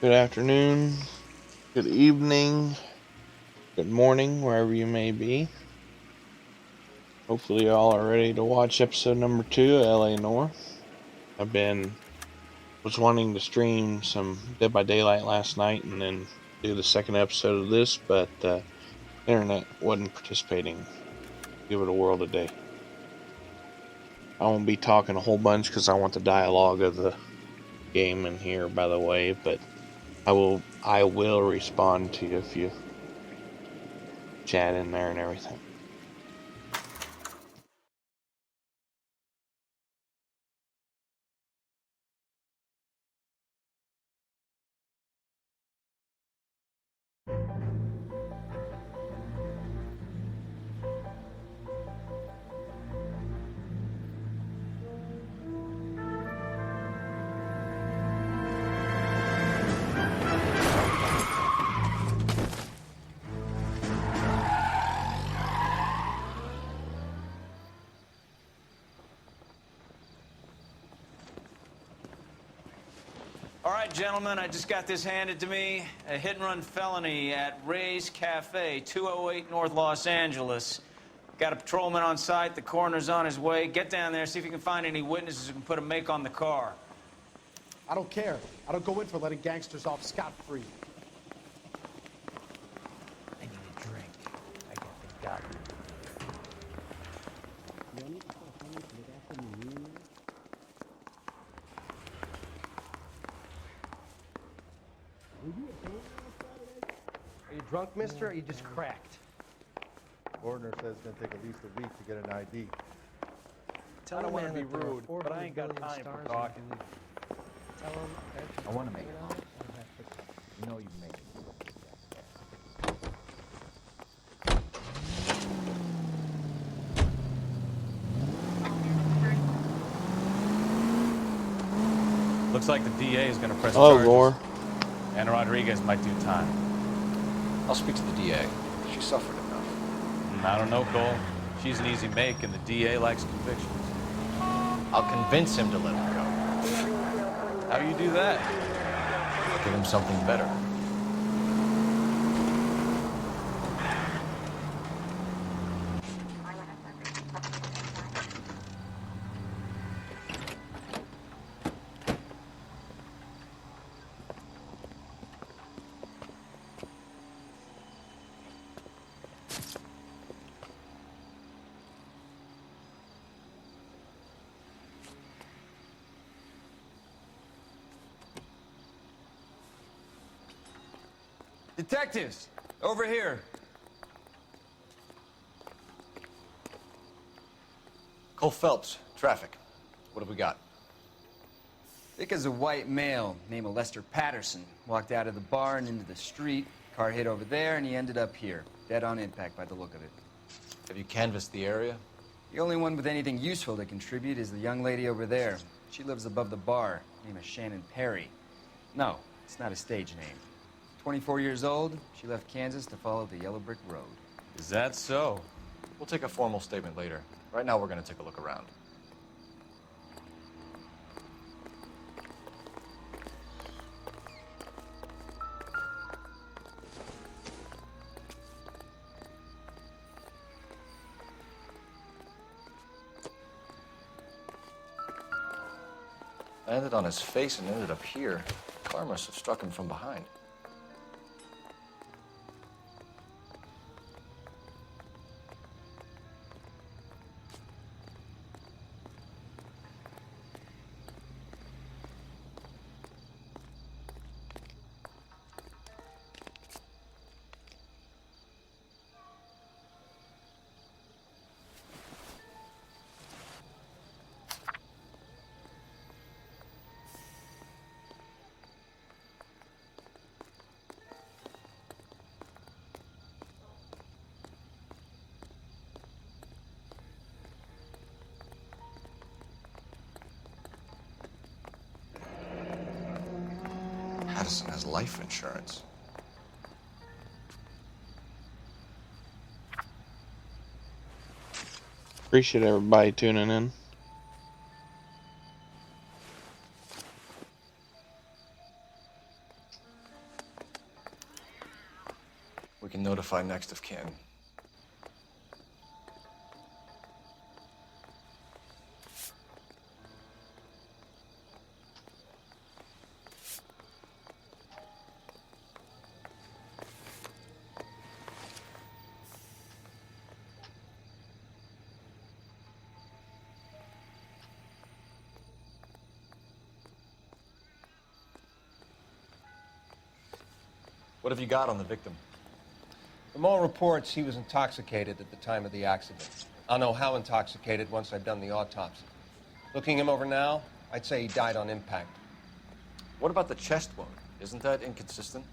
Good afternoon, good evening, good morning, wherever you may be. Hopefully, y'all are ready to watch episode number 2 of LA Noire. Was wanting to stream some Dead by Daylight last night and then do the second episode of this, but internet wasn't participating. Give it a whirl today. I won't be talking a whole bunch because I want the dialogue of the game in here, by the way, but I will respond to you if you chat in there and everything. All right, gentlemen, I just got this handed to me. A hit-and-run felony at Ray's Cafe, 208 North Los Angeles. Got a patrolman on site. The coroner's on his way. Get down there, see if you can find any witnesses who can put a make on the car. I don't care. I don't go in for letting gangsters off scot-free. I need a drink. I guess they got me. Are you drunk, mister, or are you just cracked? Coroner says it's gonna take at least a week to get an ID. Tell I don't him, want to man, be that there are rude, 4 but I ain't got billion time for stars talking. in the- Tell him. I want to make it home. You know you make it. Looks like the DA is going to press Hello, charges. Roar. And Rodriguez might do time. I'll speak to the DA. She suffered enough. I don't know, Cole. She's an easy make, and the DA likes convictions. I'll convince him to let him go. How do you do that? Give him something better. Detectives, over here. Cole Phelps, traffic. What have we got? Thick as a white male named Lester Patterson walked out of the bar and into the street. Car hit over there, and he ended up here, dead on impact by the look of it. Have you canvassed the area? The only one with anything useful to contribute is the young lady over there. She lives above the bar. Name is Shannon Perry. No, it's not a stage name. 24 years old, she left Kansas to follow the Yellow Brick Road. Is that so? We'll take a formal statement later. Right now, we're going to take a look around. Landed on his face and ended up here. The car must have struck him from behind. Patterson has life insurance. Appreciate everybody tuning in. can notify next of kin. What have you got on the victim? From all reports, he was intoxicated at the time of the accident. I'll know how intoxicated once I've done the autopsy. Looking him over now, I'd say he died on impact. What about the chest wound? Isn't that inconsistent?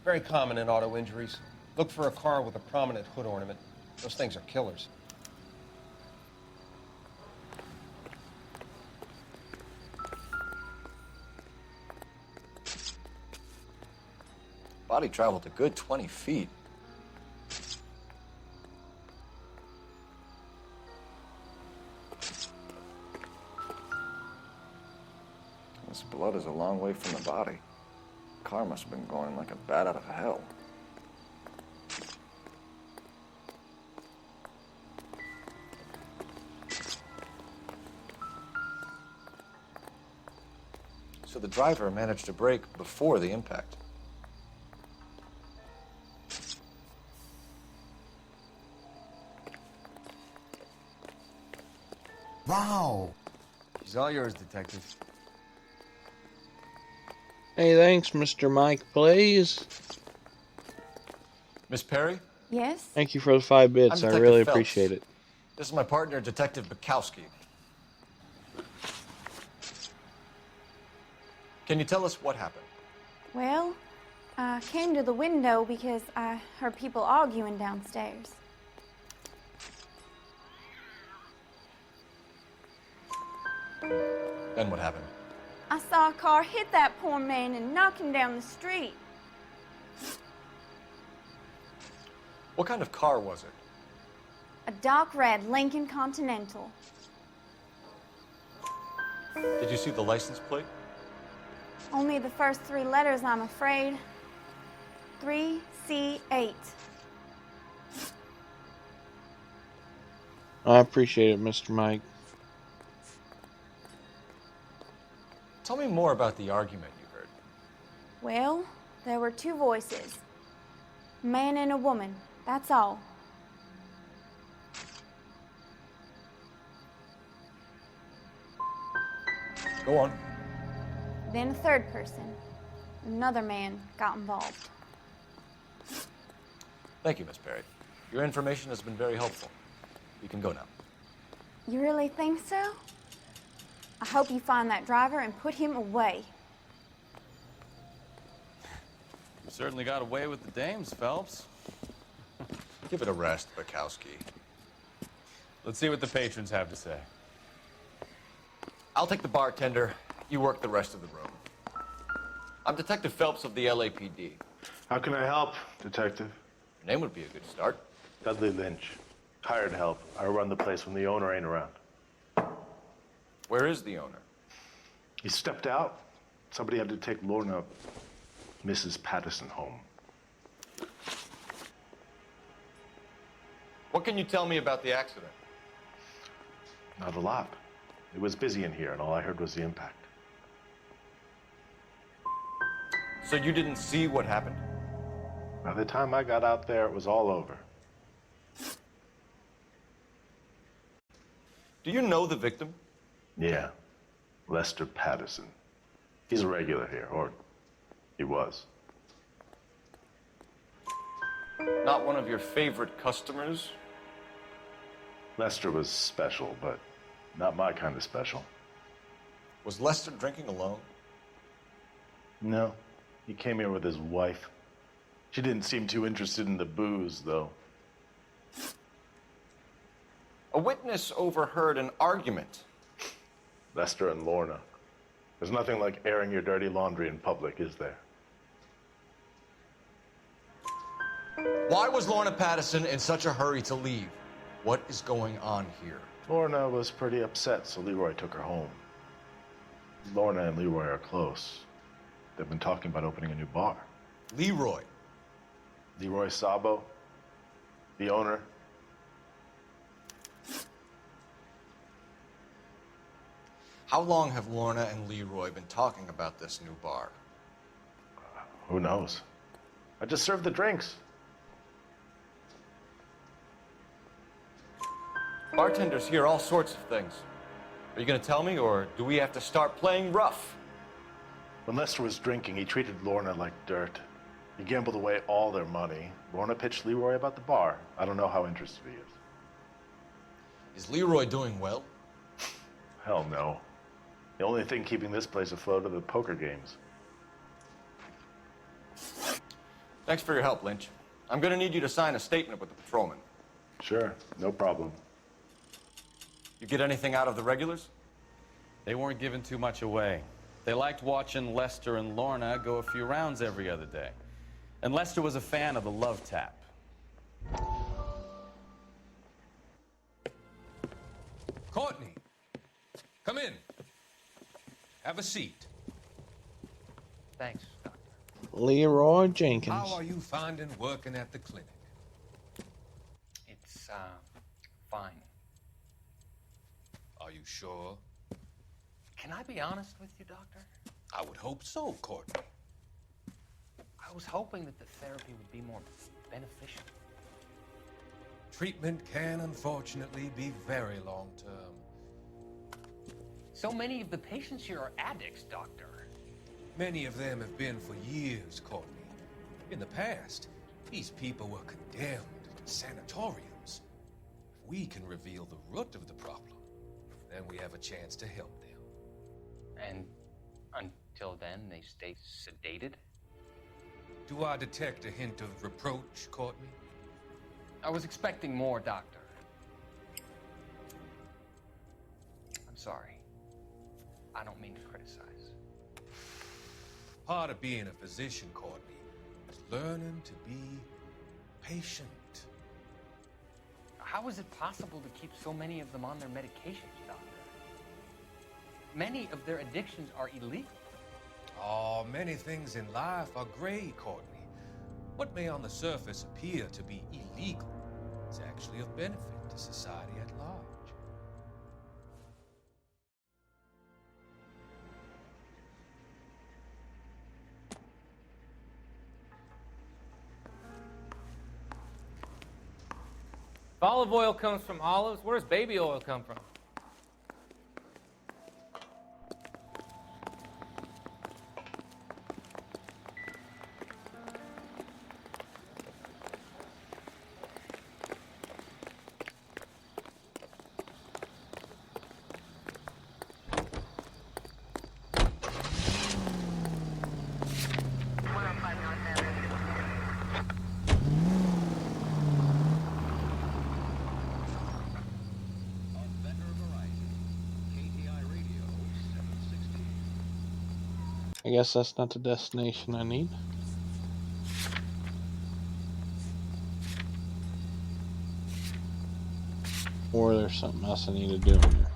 Very common in auto injuries. Look for a car with a prominent hood ornament. Those things are killers. Body traveled a good 20 feet. This blood is a long way from the body. The car must have been going like a bat out of hell. So the driver managed to brake before the impact. Wow. She's all yours, Detective. Hey, thanks, Mr. Mike, please. Miss Perry? Yes? Thank you for the 5 bits. I Detective really Phelps. appreciate it. This is my partner, Detective Bukowski. Can you tell us what happened? Well, I came to the window because I heard people arguing downstairs. Then what happened? I saw a car hit that poor man and knock him down the street. What kind of car was it? A dark red Lincoln Continental. Did you see the license plate? Only the first 3 letters, I'm afraid. 3C8. I appreciate it, Mr. Mike. Tell me more about the argument you heard. Well, there were 2 voices. A man and a woman, that's all. Go on. Then a 3rd person. Another man got involved. Thank you, Miss Perry. Your information has been very helpful. You can go now. You really think so? I hope you find that driver and put him away. You certainly got away with the dames, Phelps. Give it a rest, Bukowski. Let's see what the patrons have to say. I'll take the bartender. You work the rest of the room. I'm Detective Phelps of the LAPD. How can I help, Detective? Your name would be a good start. Dudley Lynch. Hired help. I run the place when the owner ain't around. Where is the owner? He stepped out. Somebody had to take Lorna, Mrs. Patterson, home. What can you tell me about the accident? Not a lot. It was busy in here, and all I heard was the impact. So you didn't see what happened? By the time I got out there, it was all over. Do you know the victim? Yeah. Lester Patterson. He's a regular here, or he was. Not one of your favorite customers? Lester was special, but not my kind of special. Was Lester drinking alone? No. He came here with his wife. She didn't seem too interested in the booze, though. A witness overheard an argument. Lester and Lorna. There's nothing like airing your dirty laundry in public, is there? Why was Lorna Patterson in such a hurry to leave? What is going on here? Lorna was pretty upset, so Leroy took her home. Lorna and Leroy are close. They've been talking about opening a new bar. Leroy. Leroy Sabo, the owner. How long have Lorna and Leroy been talking about this new bar? Who knows? I just served the drinks. Bartenders hear all sorts of things. Are you going to tell me, or do we have to start playing rough? When Lester was drinking, he treated Lorna like dirt. He gambled away all their money. Lorna pitched Leroy about the bar. I don't know how interested he is. Is Leroy doing well? Hell no. The only thing keeping this place afloat are the poker games. Thanks for your help, Lynch. I'm going to need you to sign a statement with the patrolman. Sure, no problem. You get anything out of the regulars? They weren't giving too much away. They liked watching Lester and Lorna go a few rounds every other day. And Lester was a fan of the love tap. Courtney, come in. Have a seat. Thanks, Doctor. Leroy Jenkins. How are you finding working at the clinic? It's, fine. Are you sure? Can I be honest with you, Doctor? I would hope so, Courtney. I was hoping that the therapy would be more beneficial. Treatment can unfortunately be very long-term. So many of the patients here are addicts, Doctor. Many of them have been for years, Courtney. In the past, these people were condemned to sanatoriums. If we can reveal the root of the problem, then we have a chance to help them. And until then, they stay sedated? Do I detect a hint of reproach, Courtney? I was expecting more, Doctor. I'm sorry. I don't mean to criticize. Part of being a physician, Courtney, is learning to be patient. How is it possible to keep so many of them on their medications, Doctor? Many of their addictions are illegal. Oh, many things in life are gray, Courtney. What may on the surface appear to be illegal is actually of benefit to society at large. If olive oil comes from olives, where does baby oil come from? I guess that's not the destination I need. Or there's something else I need to do in here.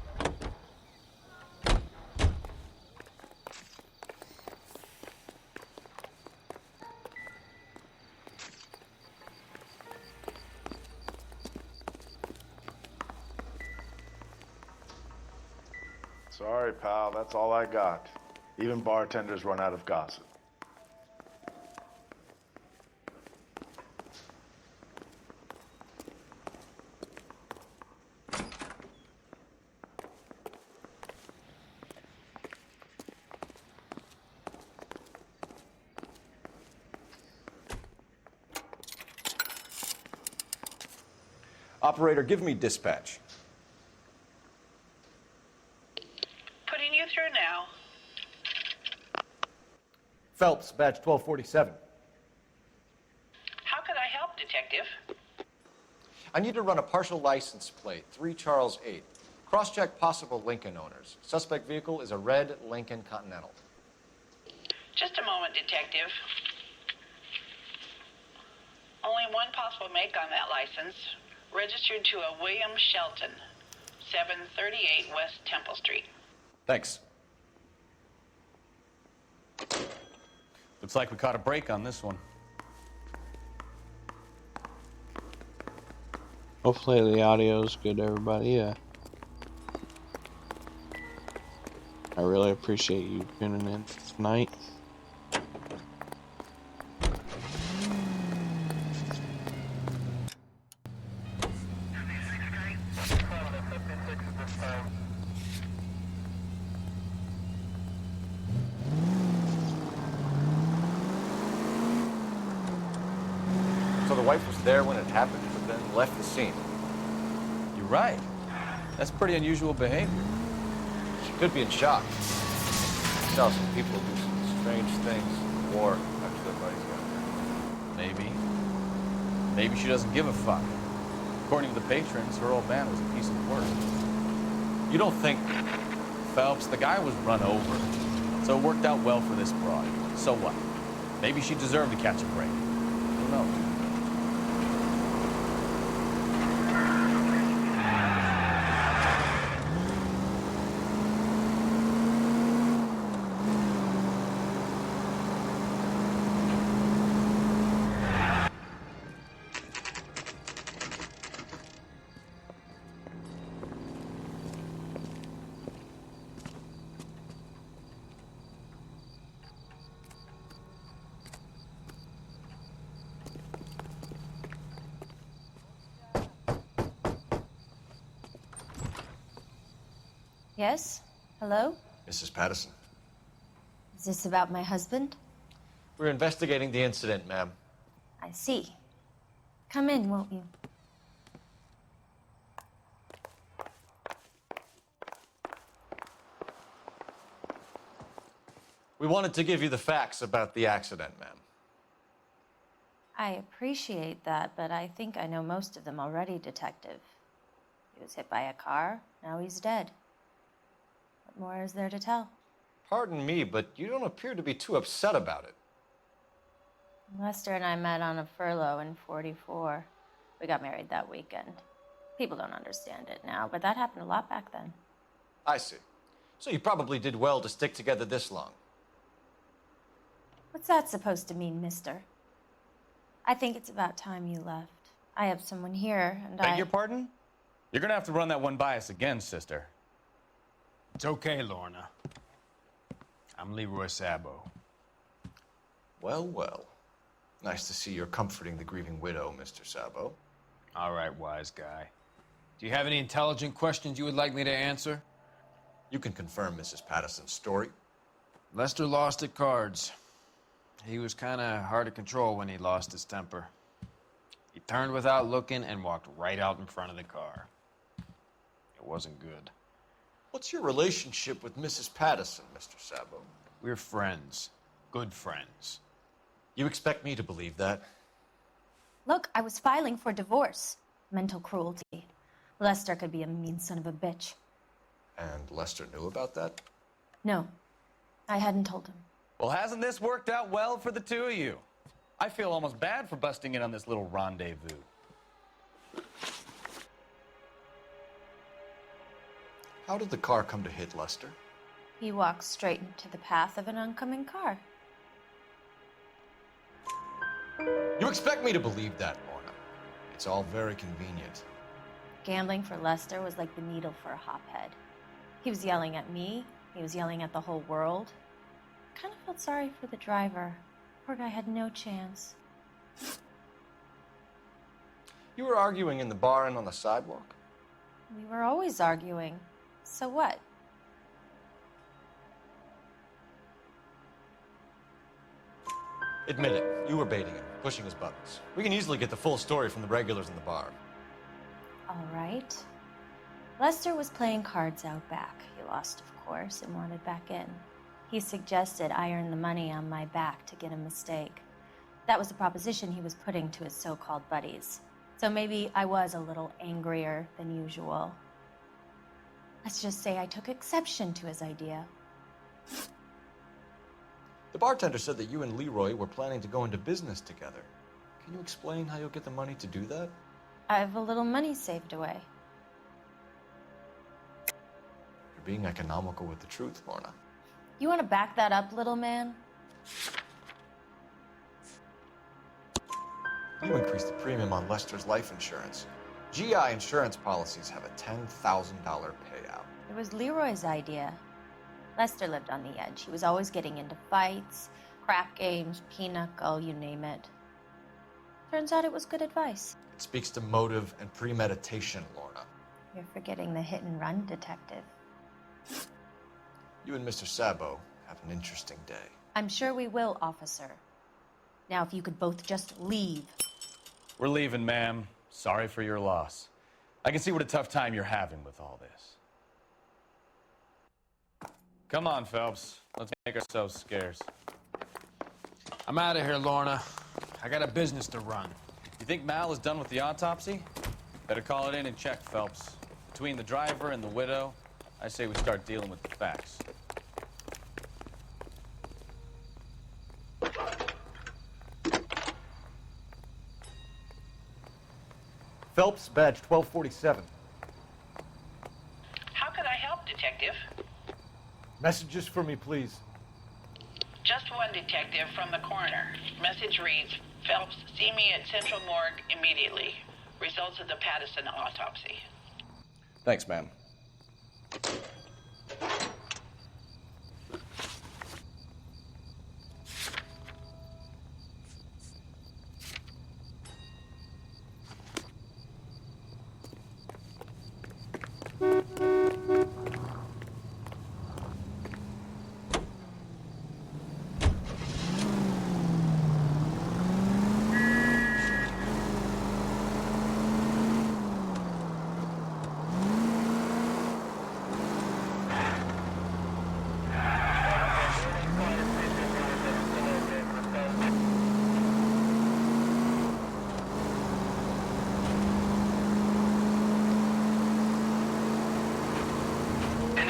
Sorry, pal, that's all I got. Even bartenders run out of gossip. Operator, give me dispatch. Putting you through now. Phelps, badge 1247. How could I help, Detective? I need to run a partial license plate, 3 Charles 8. Cross-check possible Lincoln owners. Suspect vehicle is a red Lincoln Continental. Just a moment, Detective. Only one possible make on that license. Registered to a William Shelton, 738 West Temple Street. Thanks. Looks like we caught a break on this one. Hopefully the audio is good, everybody. I really appreciate you tuning in tonight. So the wife was there when it happened, but then left the scene. You're right. That's pretty unusual behavior. She could be in shock. I saw some people do some strange things in the war after their buddies got there. Maybe. Maybe she doesn't give a fuck. According to the patrons, her old man was a piece of work. You don't think... Phelps, the guy was run over. So it worked out well for this broad. So what? Maybe she deserved to catch a break. Who knows? Yes? Hello? Mrs. Patterson. Is this about my husband? We're investigating the incident, ma'am. I see. Come in, won't you? We wanted to give you the facts about the accident, ma'am. I appreciate that, but I think I know most of them already, Detective. He was hit by a car, now he's dead. What more is there to tell? Pardon me, but you don't appear to be too upset about it. Lester and I met on a furlough in '44. We got married that weekend. People don't understand it now, but that happened a lot back then. I see. So you probably did well to stick together this long. What's that supposed to mean, mister? I think it's about time you left. I have someone here, and Beg your pardon? You're gonna have to run that one by us again, sister. It's okay, Lorna. I'm Leroy Sabo. Well, well. Nice to see you're comforting the grieving widow, Mr. Sabo. All right, wise guy. Do you have any intelligent questions you would like me to answer? You can confirm Mrs. Patterson's story. Lester lost at cards. He was kind of hard to control when he lost his temper. He turned without looking and walked right out in front of the car. It wasn't good. What's your relationship with Mrs. Patterson, Mr. Sabo? We're friends. Good friends. You expect me to believe that? Look, I was filing for divorce. Mental cruelty. Lester could be a mean son of a bitch. And Lester knew about that? No, I hadn't told him. Well, hasn't this worked out well for the two of you? I feel almost bad for busting in on this little rendezvous. How did the car come to hit Lester? He walked straight into the path of an oncoming car. You expect me to believe that, Lorna? It's all very convenient. Gambling for Lester was like the needle for a hophead. He was yelling at me. He was yelling at the whole world. I kind of felt sorry for the driver. Poor guy had no chance. You were arguing in the bar and on the sidewalk? We were always arguing. So what? Admit it, you were baiting him, pushing his buttons. We can easily get the full story from the regulars in the bar. All right. Lester was playing cards out back. He lost, of course, and wanted back in. He suggested I earn the money on my back to get a mistake. That was the proposition he was putting to his so-called buddies. So maybe I was a little angrier than usual. Let's just say I took exception to his idea. The bartender said that you and Leroy were planning to go into business together. Can you explain how you'll get the money to do that? I have a little money saved away. You're being economical with the truth, Lorna. You want to back that up, little man? You increased the premium on Lester's life insurance. GI insurance policies have a $10,000 payout. It was Leroy's idea. Lester lived on the edge. He was always getting into fights, crap games, pinochle, you name it. Turns out it was good advice. It speaks to motive and premeditation, Lorna. You're forgetting the hit and run detective. You and Mr. Sabo have an interesting day. I'm sure we will, officer. Now, if you could both just leave. We're leaving, ma'am. Sorry for your loss. I can see what a tough time you're having with all this. Come on, Phelps. Let's make ourselves scarce. I'm out of here, Lorna. I got a business to run. You think Mal is done with the autopsy? Better call it in and check, Phelps. Between the driver and the widow, I say we start dealing with the facts. Phelps, badge 1247. How can I help, Detective? Messages for me, please. Just one detective from the coroner. Message reads, Phelps, see me at Central Morgue immediately. Results of the Pattison autopsy. Thanks, ma'am.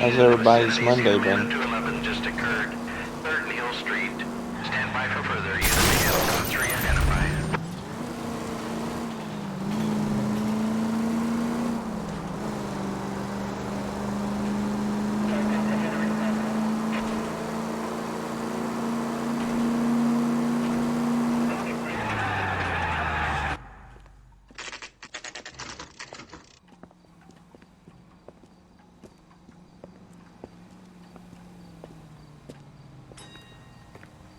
How's everybody's Monday been? 211 just occurred. 3rd Neal Street. Stand by for further. Unit Miguel 3 identified.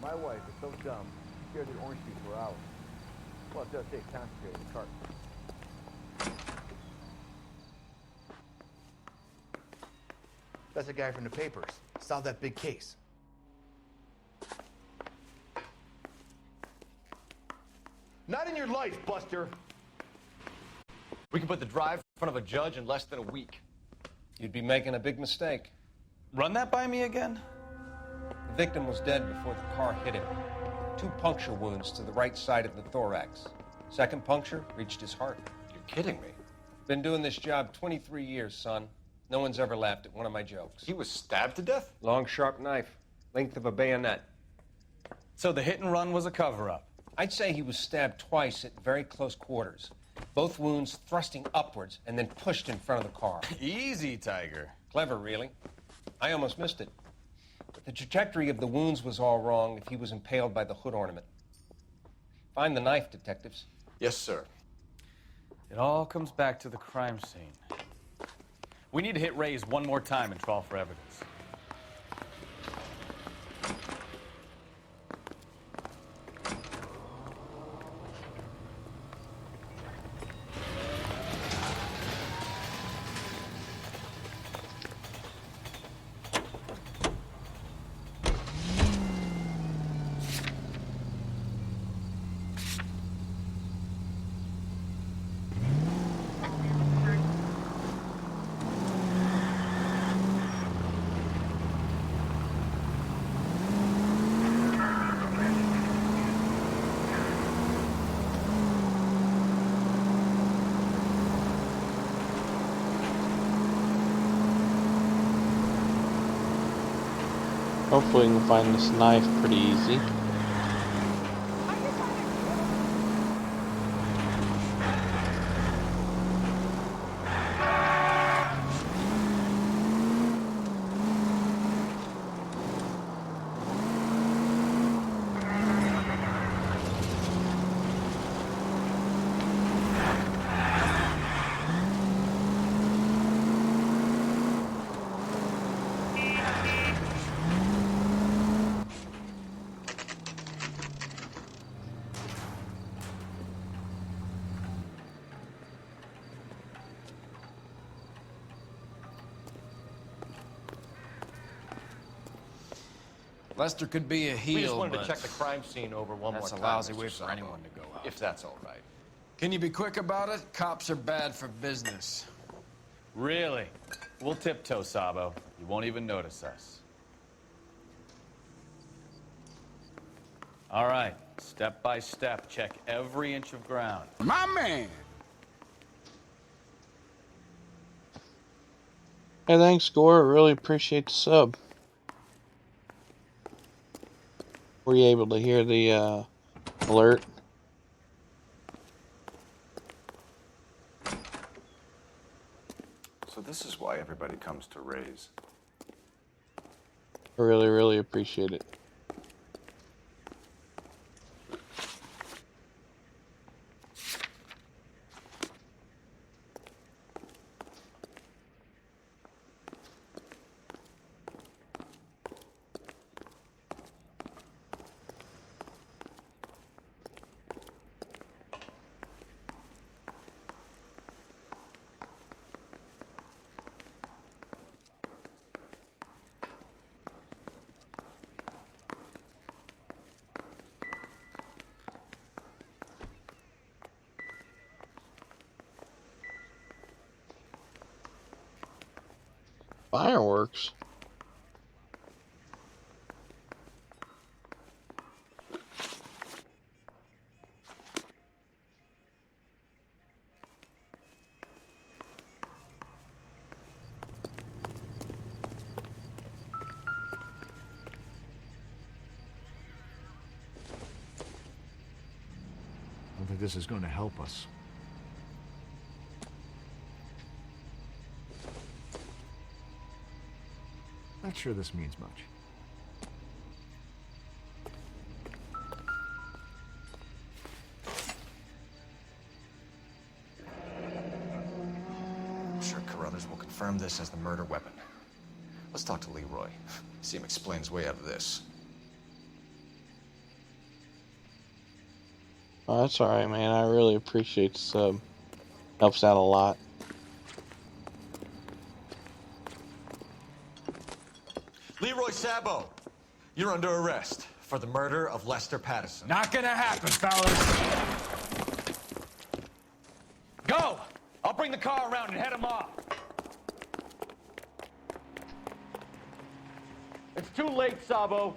My wife is so dumb, she stared at orange juice for hours. Well, it does take concentrated cart. That's the guy from the papers. Solved that big case. Not in your life, Buster. We can put the drive in front of a judge in less than a week. You'd be making a big mistake. Run that by me again? The victim was dead before the car hit him. 2 puncture wounds to the right side of the thorax. Second puncture reached his heart. You're kidding me. Been doing this job 23 years, son. No one's ever laughed at one of my jokes. He was stabbed to death? Long, sharp knife. Length of a bayonet. So the hit and run was a cover-up? I'd say he was stabbed twice at very close quarters. Both wounds thrusting upwards and then pushed in front of the car. Easy, Tiger. Clever, really. I almost missed it. But the trajectory of the wounds was all wrong if he was impaled by the hood ornament. Find the knife, detectives. Yes, sir. It all comes back to the crime scene. We need to hit Ray's one more time and trawl for evidence. Hopefully we can find this knife pretty easy. Lester could be a heel, We just wanted but to check the crime scene over one more that's time. a lousy Mr. way for Sabo. anyone to go out. If that's all right. Can you be quick about it? Cops are bad for business. Really? We'll tiptoe, Sabo. You won't even notice us. All right, step by step, check every inch of ground. My man! Hey, thanks, Gore. Really appreciate the sub. Were you able to hear the alert? So this is why everybody comes to Ray's. I really, really appreciate it. Fireworks? I don't think this is going to help us. Not sure this means much. I'm sure Carruthers will confirm this as the murder weapon. Let's talk to Leroy. See him explain his way out of this. Oh, that's alright, man. I really appreciate the sub. Helps out a lot. Leroy Sabo, you're under arrest for the murder of Lester Patterson. Not gonna happen, fellas. Go! I'll bring the car around and head him off. It's too late, Sabo.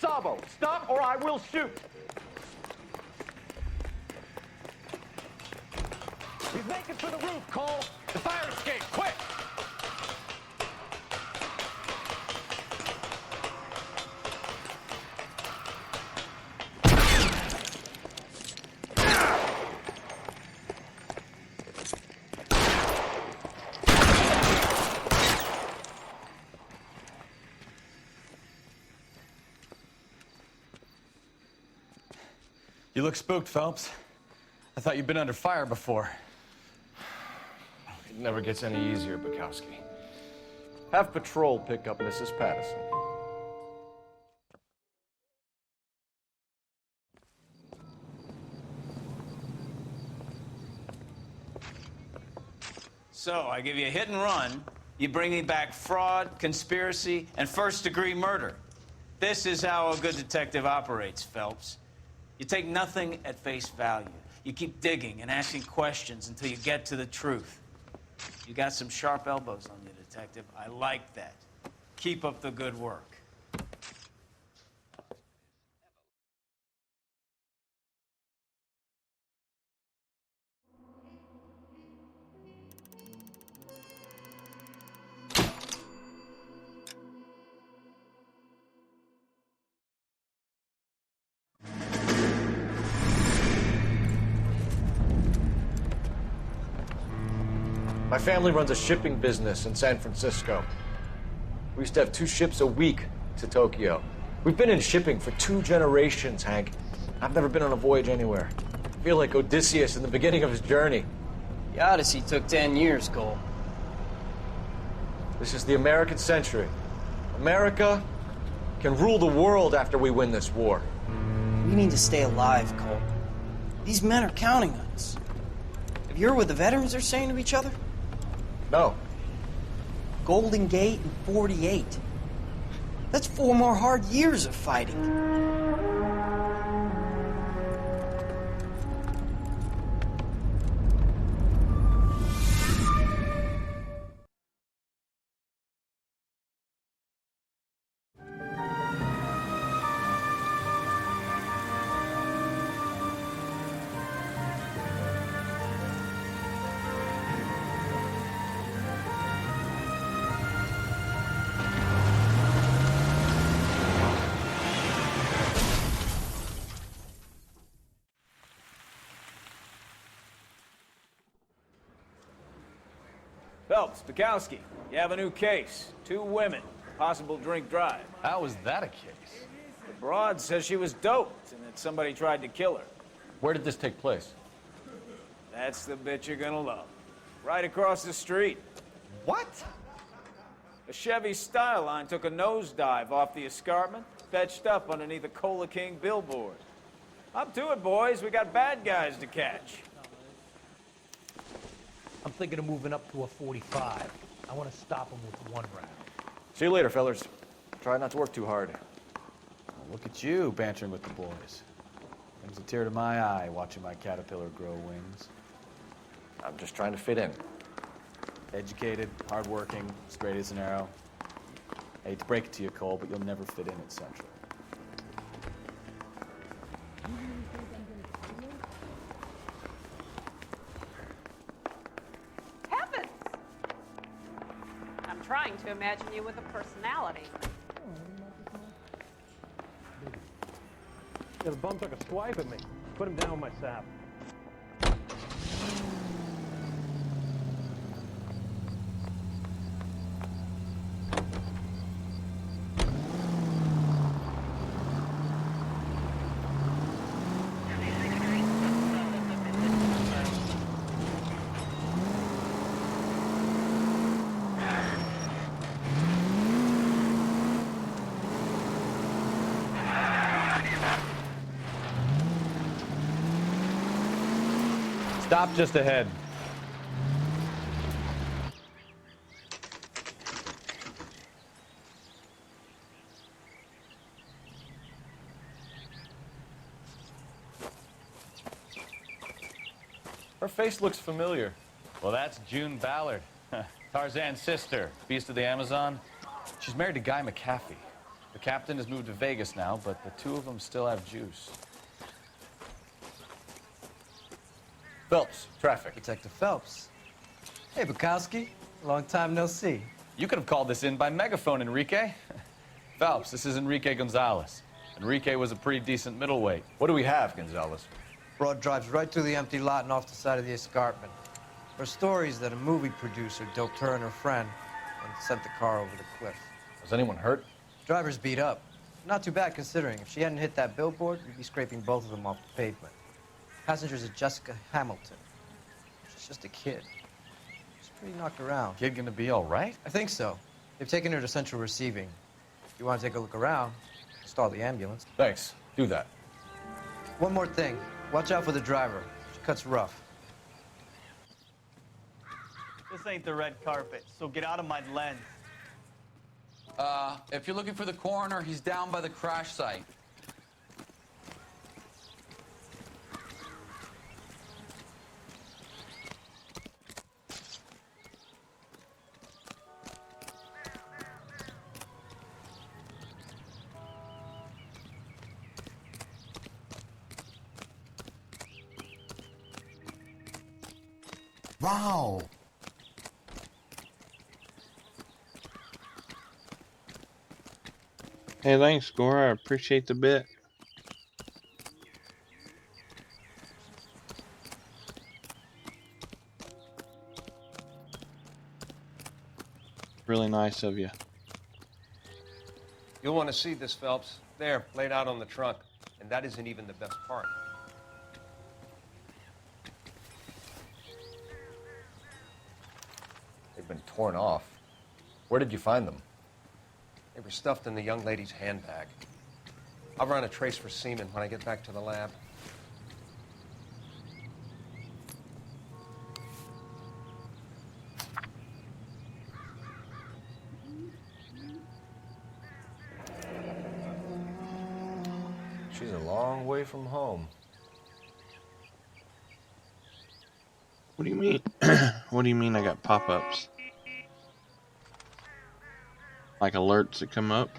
Sabo, stop or I will shoot. He's making for the roof, Cole. The fire escape, quick! You look spooked, Phelps. I thought you'd been under fire before. It never gets any easier, Bukowski. Have patrol pick up Mrs. Patterson. So, I give you a hit and run. You bring me back fraud, conspiracy, and first-degree murder. This is how a good detective operates, Phelps. You take nothing at face value. You keep digging and asking questions until you get to the truth. You got some sharp elbows on you, detective. I like that. Keep up the good work. My family runs a shipping business in San Francisco. We used to have 2 ships a week to Tokyo. We've been in shipping for 2 generations, Hank. I've never been on a voyage anywhere. I feel like Odysseus in the beginning of his journey. The Odyssey took 10 years, Cole. This is the American century. America can rule the world after we win this war. We need to stay alive, Cole. These men are counting on us. Have you heard what the veterans are saying to each other? No. Golden Gate and 48. That's 4 more hard years of fighting. Phelps, Bukowski, you have a new case. 2 women, possible drink drive. How was that a case? The broad says she was doped and that somebody tried to kill her. Where did this take place? That's the bit you're gonna love. Right across the street. What? A Chevy Styline took a nosedive off the escarpment, fetched up underneath a Cola King billboard. Up to it, boys. We got bad guys to catch. I'm thinking of moving up to a 45. I want to stop him with 1 round. See you later, fellers. Try not to work too hard. Well, look at you bantering with the boys. Brings a tear to my eye watching my caterpillar grow wings. I'm just trying to fit in. Educated, hardworking, straight as an arrow. I hate to break it to you, Cole, but you'll never fit in at Central. Heavens! I'm trying to imagine you with a personality. Yeah, the bum took a swipe at me. Put him down with my sap. Stop just ahead. Her face looks familiar. Well, that's June Ballard, Tarzan's sister, beast of the Amazon. She's married to Guy McAfee. The captain has moved to Vegas now, but the 2 of them still have juice. Phelps, traffic. Detective Phelps. Hey, Bukowski. Long time no see. You could have called this in by megaphone, Enrique. Phelps, this is Enrique Gonzalez. Enrique was a pretty decent middleweight. What do we have, Gonzalez? Broad drives right through the empty lot and off the side of the escarpment. Her story is that a movie producer doped her and her friend and sent the car over the cliff. Was anyone hurt? Driver's beat up. Not too bad considering. If she hadn't hit that billboard, we'd be scraping both of them off the pavement. Passengers are Jessica Hamilton. She's just a kid. She's pretty knocked around. Kid gonna be all right? I think so. They've taken her to Central Receiving. If you want to take a look around, stall the ambulance. Thanks. Do that. One more thing. Watch out for the driver. She cuts rough. This ain't the red carpet, so get out of my lens. If you're looking for the coroner, he's down by the crash site. Wow. Hey, thanks, Gore. I appreciate the bit. Really nice of you. You'll want to see this, Phelps. There, laid out on the trunk. And that isn't even the best part. They've been torn off. Where did you find them? They were stuffed in the young lady's handbag. I'll run a trace for semen when I get back to the lab. She's a long way from home. What do you mean? What do you mean I got pop-ups? Like alerts that come up?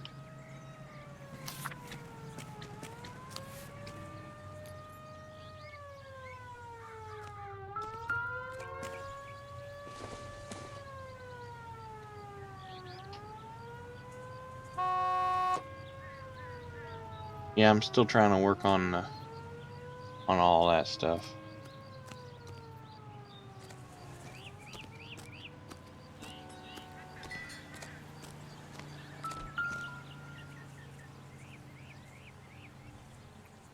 Yeah, I'm still trying to work on all that stuff.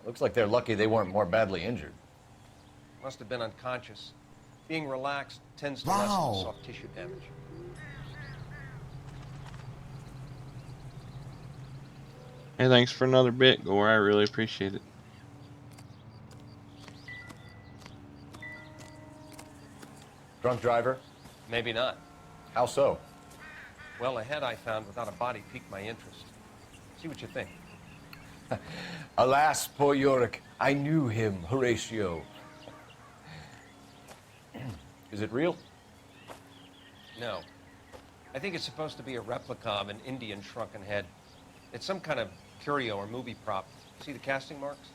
Looks like they're lucky they weren't more badly injured. Must have been unconscious. Being relaxed tends to lessen soft tissue damage. Hey, thanks for another bit, Gore. I really appreciate it. Drunk driver? Maybe not. How so? Well, a head I found without a body piqued my interest. See what you think. Alas, poor Yorick. I knew him, Horatio. Is it real? No. I think it's supposed to be a replica of an Indian shrunken head. It's some kind of curio or movie prop. See the casting marks?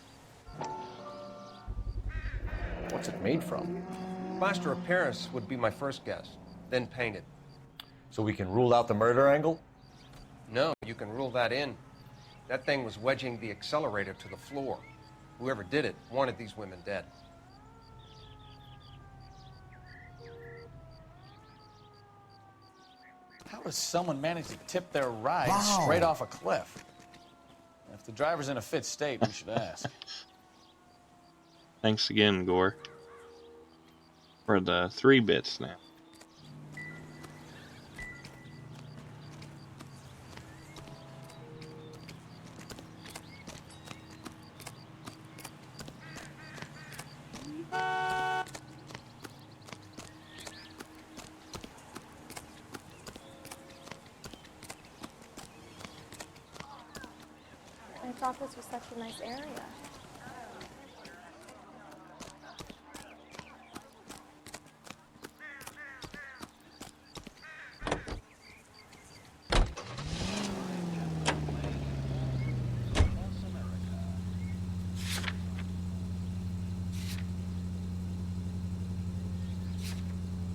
What's it made from? Plaster of Paris would be my first guess, then painted. So we can rule out the murder angle? No, you can rule that in. That thing was wedging the accelerator to the floor. Whoever did it wanted these women dead. How does someone manage to tip their ride straight off a cliff? If the driver's in a fit state, we should ask. Thanks again, Gore. For the 3 bits now. I thought this was such a nice area.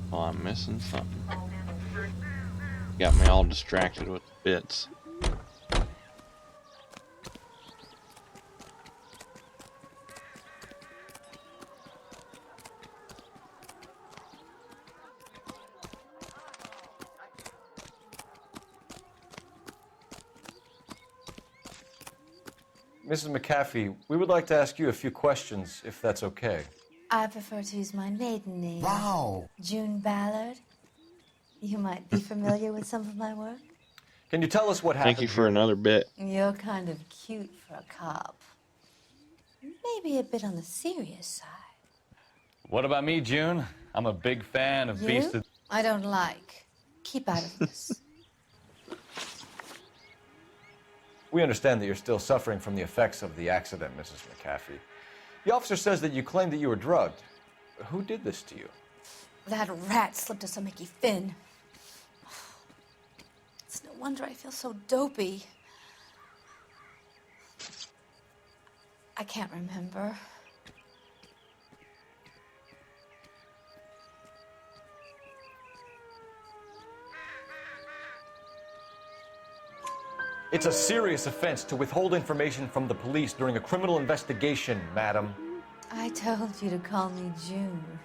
Well, I'm missing something. Got me all distracted with the bits. Mrs. McAfee, we would like to ask you a few questions, if that's okay. I prefer to use my maiden name. Wow. June Ballard. You might be familiar with some of my work. Can you tell us what happened? Thank you for another bit. You're kind of cute for a cop. Maybe a bit on the serious side. What about me, June? I'm a big fan of Beast of... I don't like. Keep out of this. We understand that you're still suffering from the effects of the accident, Mrs. McAfee. The officer says that you claimed that you were drugged. Who did this to you? That rat slipped us a Mickey Finn. It's no wonder I feel so dopey. I can't remember. It's a serious offense to withhold information from the police during a criminal investigation, madam. I told you to call me June.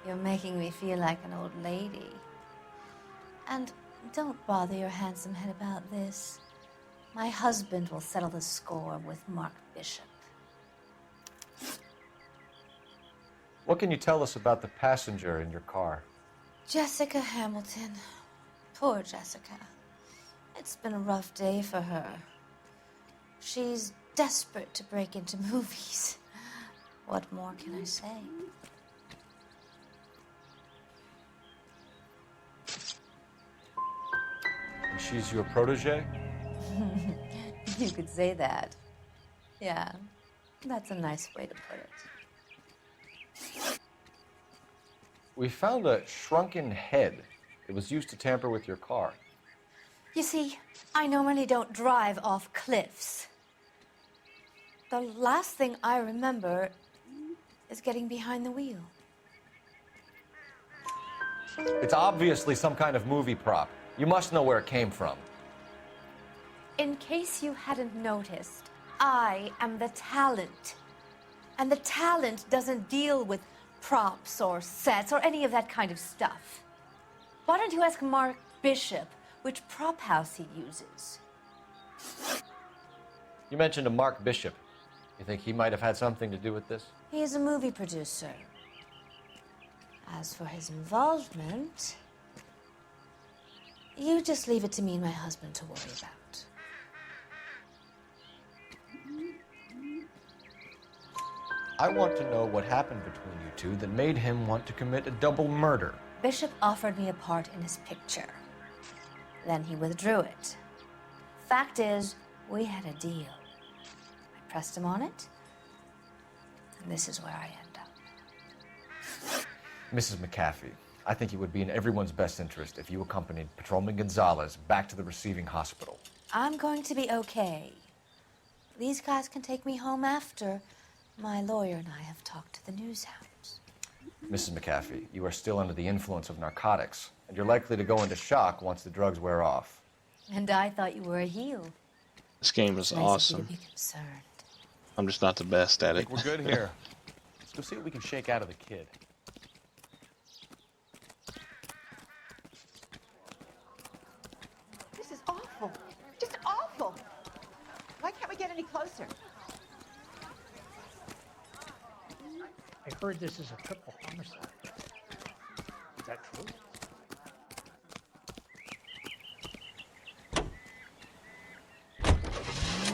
You're making me feel like an old lady. And don't bother your handsome head about this. My husband will settle the score with Mark Bishop. What can you tell us about the passenger in your car? Jessica Hamilton. Poor Jessica. It's been a rough day for her. She's desperate to break into movies. What more can I say? And she's your protege? You could say that. Yeah, that's a nice way to put it. We found a shrunken head. It was used to tamper with your car. You see, I normally don't drive off cliffs. The last thing I remember is getting behind the wheel. It's obviously some kind of movie prop. You must know where it came from. In case you hadn't noticed, I am the talent. And the talent doesn't deal with props or sets or any of that kind of stuff. Why don't you ask Mark Bishop which prop house he uses? You mentioned a Mark Bishop. You think he might have had something to do with this? He is a movie producer. As for his involvement, you just leave it to me and my husband to worry about. I want to know what happened between you two that made him want to commit a double murder. Bishop offered me a part in his picture. Then he withdrew it. Fact is, we had a deal. I pressed him on it, and this is where I end up. Mrs. McAfee, I think it would be in everyone's best interest if you accompanied Patrolman Gonzalez back to the receiving hospital. I'm going to be okay. These guys can take me home after my lawyer and I have talked to the news hounds. Mrs. McAfee, you are still under the influence of narcotics, and you're likely to go into shock once the drugs wear off. And I thought you were a heel. This game is It's nice awesome. of you to be concerned. I'm just not the best at I it. think we're good here. Let's go see what we can shake out of the kid. This is awful. Just awful. Why can't we get any closer? I heard this is a triple homicide. Is that true?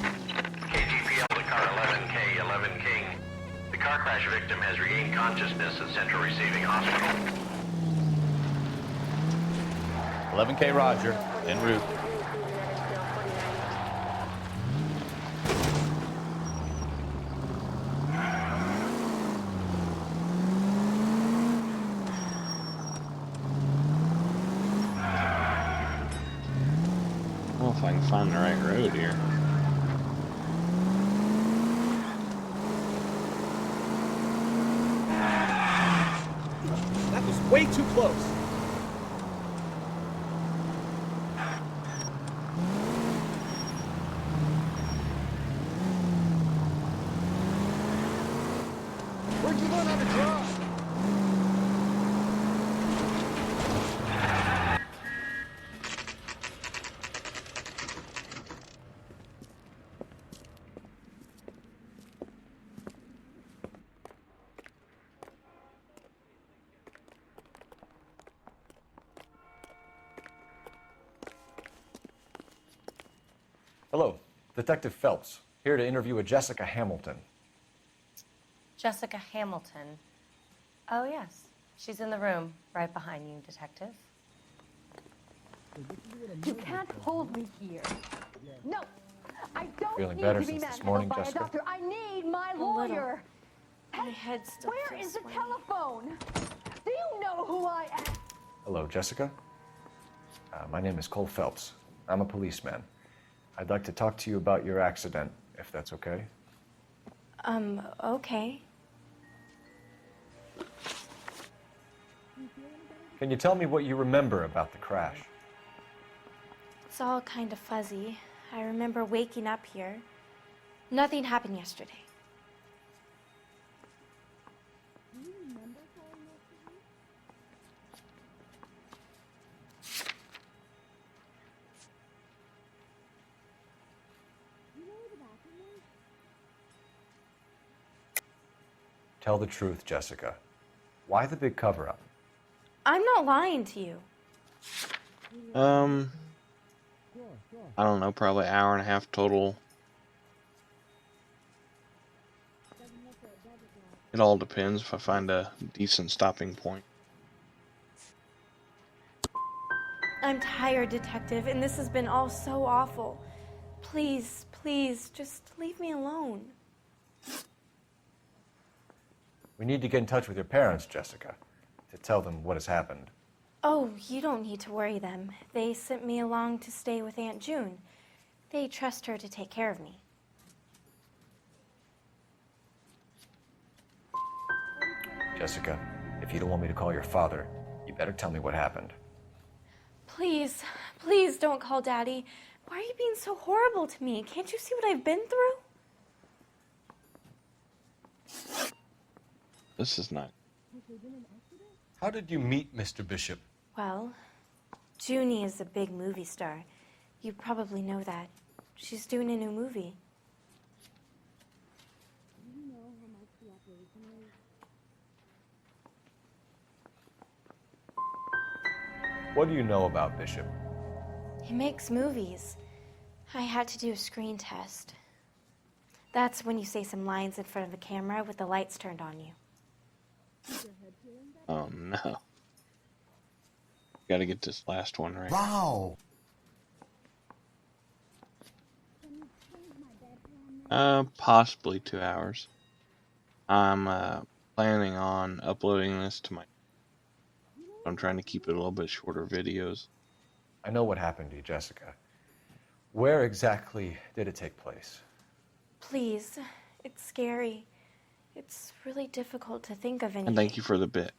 KGPL to car 11K, 11 King. The car crash victim has regained consciousness at Central Receiving Hospital. 11K Roger, en route. I don't know if I can find the right road here. That was way too close. Where'd you learn how to drive? Hello, Detective Phelps, here to interview a Jessica Hamilton. Jessica Hamilton. Oh, yes. She's in the room right behind you, Detective. You can't hold me here. No, I don't Feeling need better to be since this morning, manhandled by Jessica? a doctor. I need my A little. lawyer. My head still Where feels is the sweaty. telephone? Do you know who I am? Hello, Jessica. My name is Cole Phelps. I'm a policeman. I'd like to talk to you about your accident, if that's okay. Okay. Can you tell me what you remember about the crash? It's all kind of fuzzy. I remember waking up here. Nothing happened yesterday. Tell the truth, Jessica. Why the big cover-up? I'm not lying to you. I don't know, probably hour and a half total. It all depends if I find a decent stopping point. I'm tired, Detective, and this has been all so awful. Please, please, just leave me alone. We need to get in touch with your parents, Jessica, to tell them what has happened. Oh, you don't need to worry them. They sent me along to stay with Aunt June. They trust her to take care of me. Jessica, if you don't want me to call your father, you better tell me what happened. Please, please don't call Daddy. Why are you being so horrible to me? Can't you see what I've been through? This is not. How did you meet Mr. Bishop? Well, Junie is a big movie star. You probably know that. She's doing a new movie. What do you know about Bishop? He makes movies. I had to do a screen test. That's when you say some lines in front of a camera with the lights turned on you. Oh no. Gotta get this last one right. Wow. Possibly 2 hours. I'm planning on uploading this to my. I'm trying to keep it a little bit shorter videos. I know what happened to you, Jessica. Where exactly did it take place? Please, it's scary. It's really difficult to think of anything. And thank you for the bit.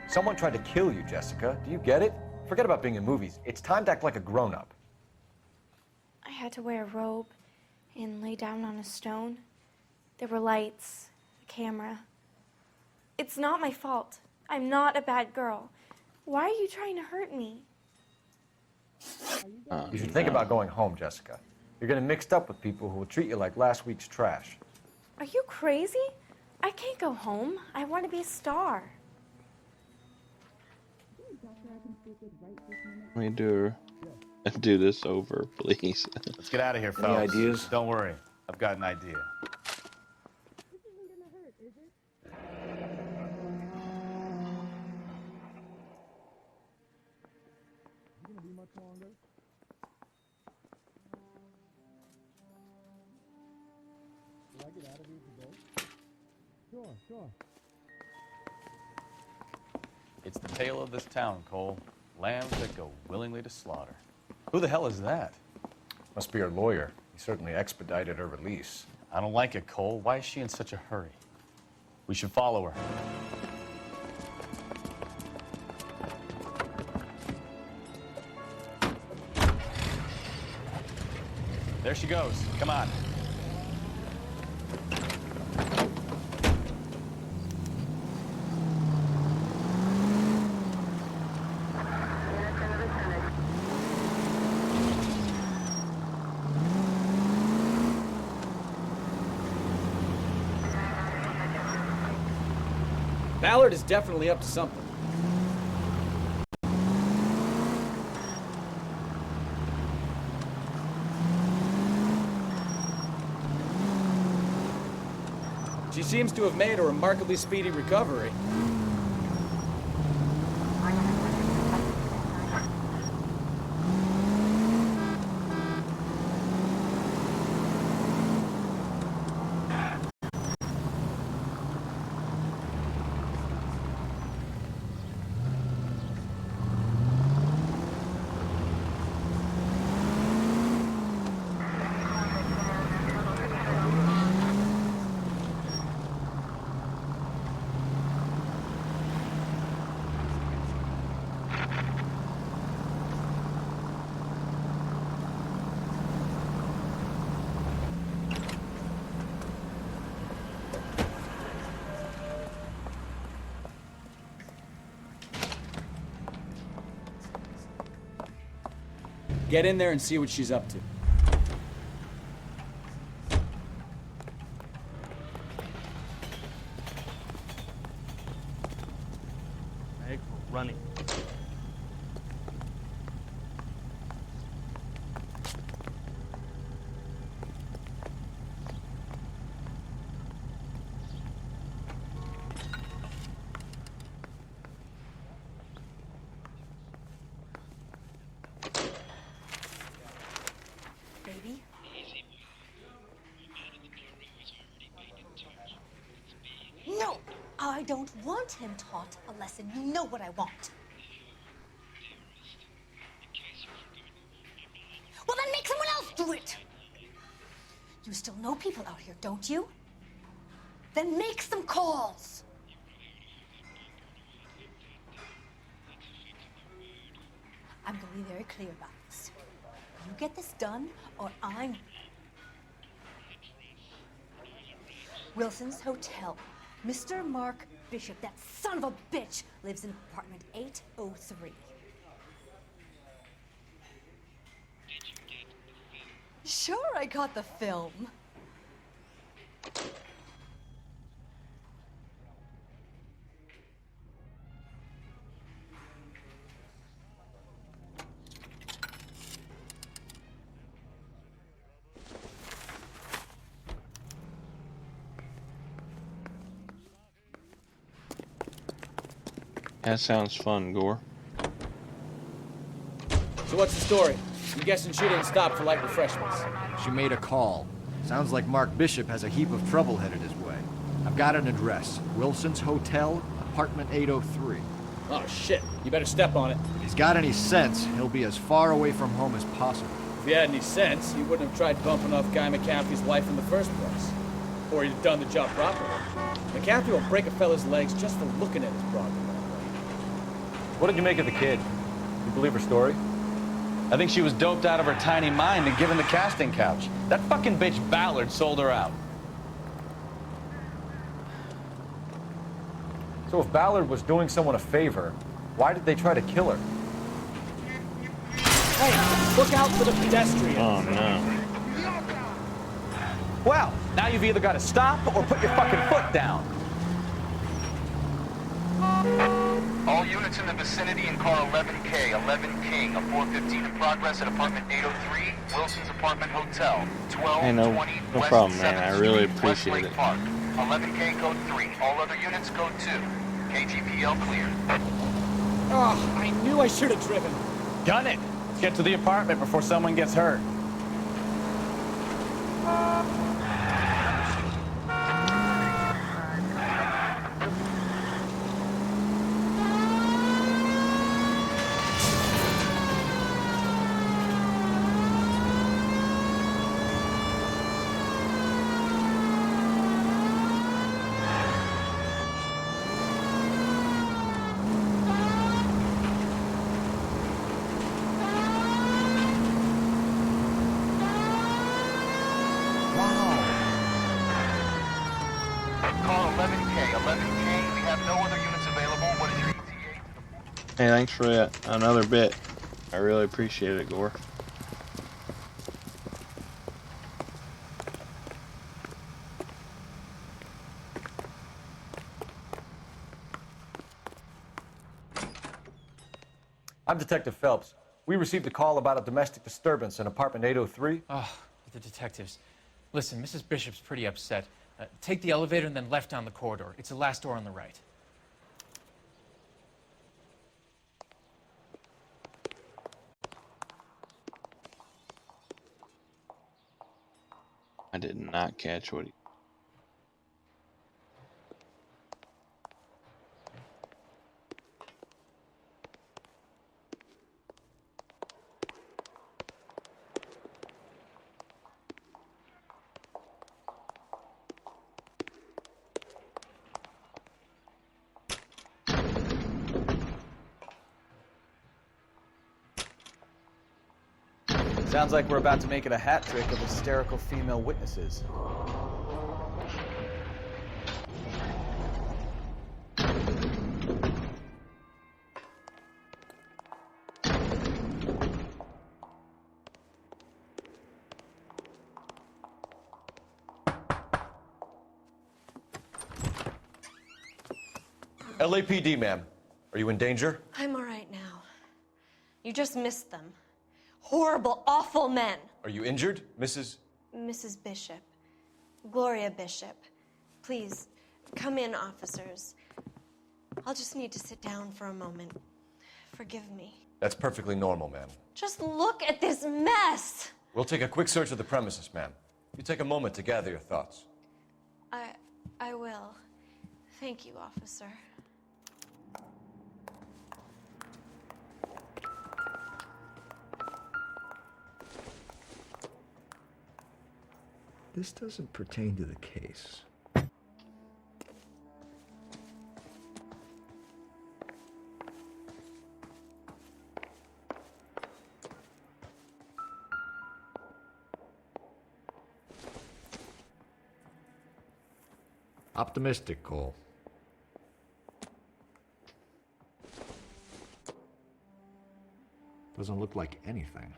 Someone tried to kill you, Jessica. Do you get it? Forget about being in movies. It's time to act like a grown-up. I had to wear a robe and lay down on a stone. There were lights, a camera. It's not my fault. I'm not a bad girl. Why are you trying to hurt me? You should think about going home, Jessica. You're getting mixed up with people who will treat you like last week's trash. Are you crazy? I can't go home. I want to be a star. Let me do this over, please. Let's get out of here, Any fellas. ideas? Don't worry. I've got an idea. It's the tale of this town, Cole. Lambs that go willingly to slaughter. Who the hell is that? Must be her lawyer. He certainly expedited her release. I don't like it, Cole. Why is she in such a hurry? We should follow her. There she goes. Come on. Ballard is definitely up to something. She seems to have made a remarkably speedy recovery. Get in there and see what she's up to. My eggs were running. Baby? No! I don't want him taught a lesson. You know what I want. Well, then make someone else do it! You still know people out here, don't you? Then make some calls! I'm gonna be very clear about this. You get this done, or I'm... Wilson's Hotel. Mr. Mark Bishop, that son of a bitch, lives in apartment 803. Sure, I got the film. That sounds fun, Gore. So what's the story? I'm guessing she didn't stop for light refreshments. She made a call. Sounds like Mark Bishop has a heap of trouble headed his way. I've got an address. Wilson's Hotel, apartment 803. Oh, shit. You better step on it. If he's got any sense, he'll be as far away from home as possible. If he had any sense, he wouldn't have tried bumping off Guy McCaffrey's wife in the first place. Or he'd have done the job properly. McCaffrey will break a fella's legs just for looking at his broad. What did you make of the kid? You believe her story? I think she was doped out of her tiny mind and given the casting couch. That fucking bitch Ballard sold her out. So if Ballard was doing someone a favor, why did they try to kill her? Hey, look out for the pedestrians. Oh, no. Well, now you've either got to stop or put your fucking foot down. All units in the vicinity in car 11K, 11 King, a 415 in progress at apartment 803, Wilson's Apartment Hotel, 1220 no West problem, man. 7th I really Street, appreciate Westlake it. Park. 11K code 3, all other units code 2. KTPL cleared. Oh, I knew I should have driven. Gun it. Let's get to the apartment before someone gets hurt. Car 11K, 11K, we have no other units available. What is your ETA? Hey, thanks for that. Another bit. I really appreciate it, Gore. I'm Detective Phelps. We received a call about a domestic disturbance in apartment 803. Oh, the detectives. Listen, Mrs. Bishop's pretty upset. Take the elevator and then left down the corridor. It's the last door on the right. I did not catch what he... Sounds like we're about to make it a hat trick of hysterical female witnesses. LAPD, ma'am. Are you in danger? I'm all right now. You just missed them. Horrible, awful men. Are you injured, Mrs.? Mrs. Bishop. Gloria Bishop. Please, come in, officers. I'll just need to sit down for a moment. Forgive me. That's perfectly normal, ma'am. Just look at this mess! We'll take a quick search of the premises, ma'am. You take a moment to gather your thoughts. I will. Thank you, officer. This doesn't pertain to the case. Optimistic, Cole. Doesn't look like anything.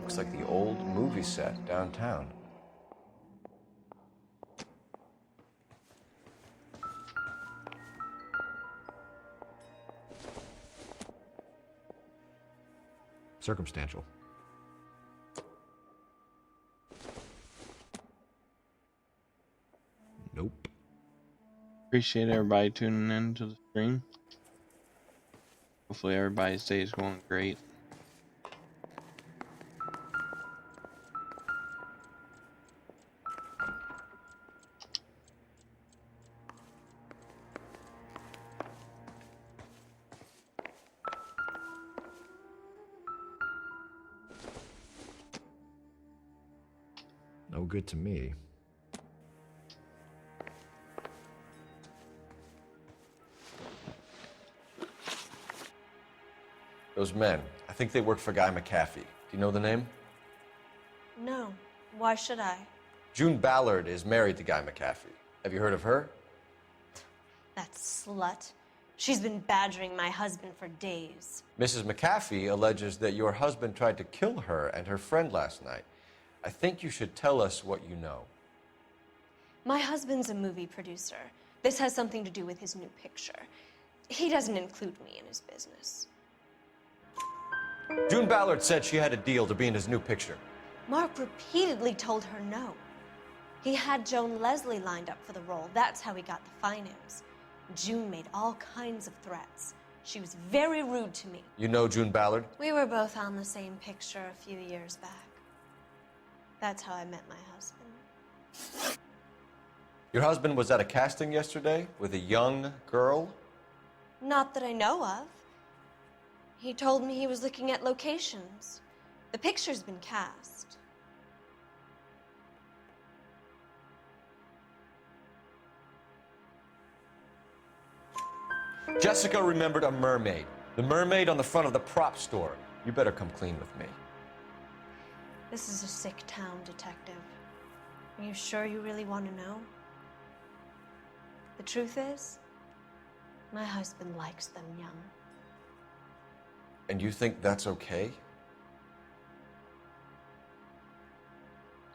Looks like the old movie set downtown. Circumstantial. Nope. Appreciate everybody tuning in to the stream. Hopefully everybody's day is going great. No good to me. Those men, I think they work for Guy McAfee. Do you know the name? No. Why should I? June Ballard is married to Guy McAfee. Have you heard of her? That slut. She's been badgering my husband for days. Mrs. McAfee alleges that your husband tried to kill her and her friend last night. I think you should tell us what you know. My husband's a movie producer. This has something to do with his new picture. He doesn't include me in his business. June Ballard said she had a deal to be in his new picture. Mark repeatedly told her no. He had Joan Leslie lined up for the role. That's how he got the finance. June made all kinds of threats. She was very rude to me. You know June Ballard? We were both on the same picture a few years back. That's how I met my husband. Your husband was at a casting yesterday with a young girl? Not that I know of. He told me he was looking at locations. The picture's been cast. Jessica remembered a mermaid. The mermaid on the front of the prop store. You better come clean with me. This is a sick town, detective. Are you sure you really want to know? The truth is, my husband likes them young. And you think that's okay?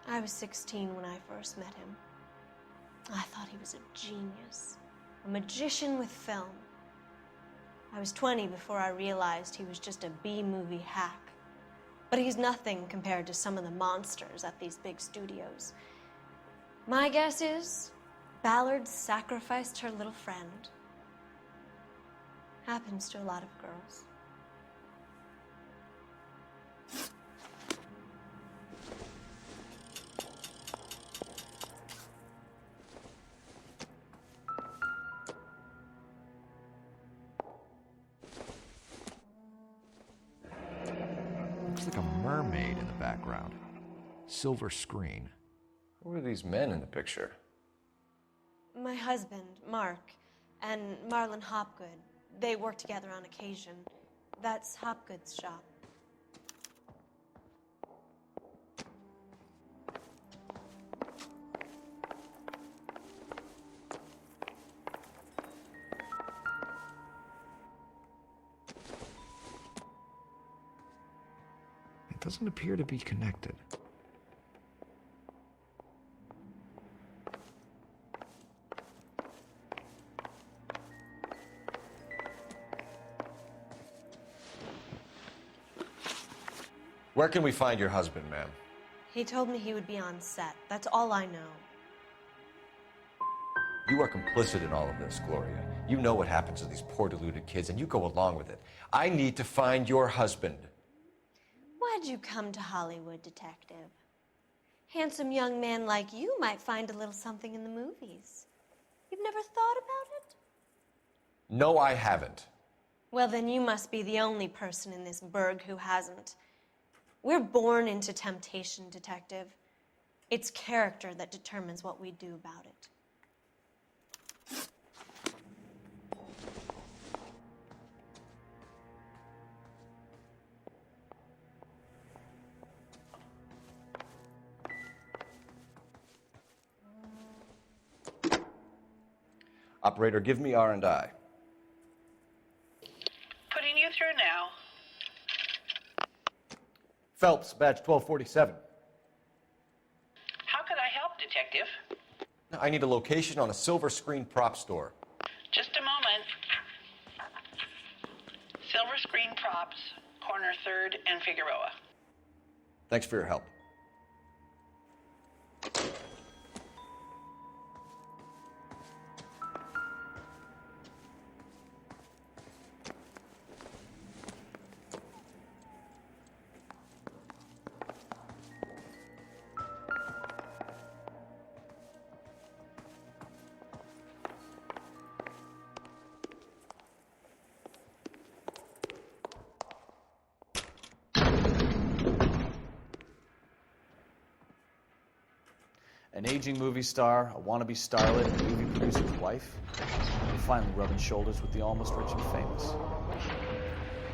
I was 16 when I first met him. I thought he was a genius, a magician with film. I was 20 before I realized he was just a B-movie hack. But he's nothing compared to some of the monsters at these big studios. My guess is Ballard sacrificed her little friend. Happens to a lot of girls. Looks like a mermaid in the background. Silver screen. Who are these men in the picture? My husband, Mark, and Marlon Hopgood. They work together on occasion. That's Hopgood's shop. doesn't appear to be connected. Where can we find your husband, ma'am? He told me he would be on set. That's all I know. You are complicit in all of this, Gloria. You know what happens to these poor deluded kids, and you go along with it. I need to find your husband. Why'd you come to Hollywood, detective? Handsome young man like you might find a little something in the movies. You've never thought about it? No, I haven't. Well, then you must be the only person in this burg who hasn't. We're born into temptation, detective. It's character that determines what we do about it. Operator, give me R&I. Putting you through now. Phelps, badge 1247. How could I help, detective? I need a location on a silver screen prop store. Just a moment. Silver Screen Props, corner 3rd and Figueroa. Thanks for your help. An aging movie star, a wannabe starlet, a movie producer's wife. They're finally rubbing shoulders with the almost rich and famous.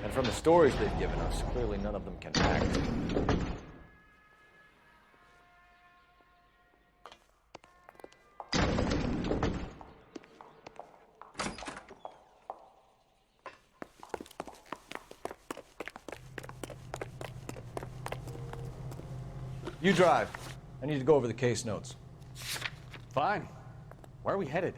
And from the stories they've given us, clearly none of them can act. You drive. I need to go over the case notes. Fine. Where are we headed?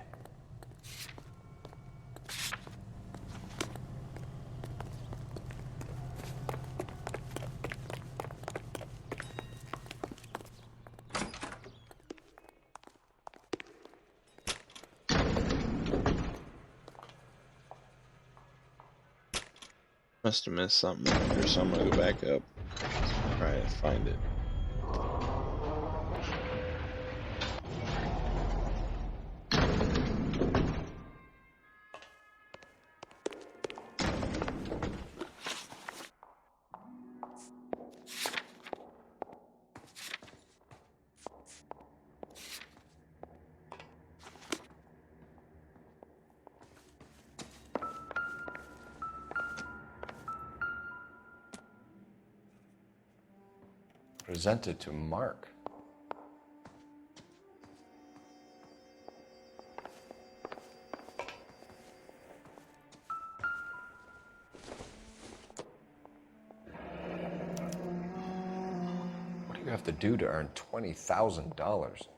Must have missed something after, so I'm gonna go back up. Try to find it. Presented to Mark. What do you have to do to earn $20,000?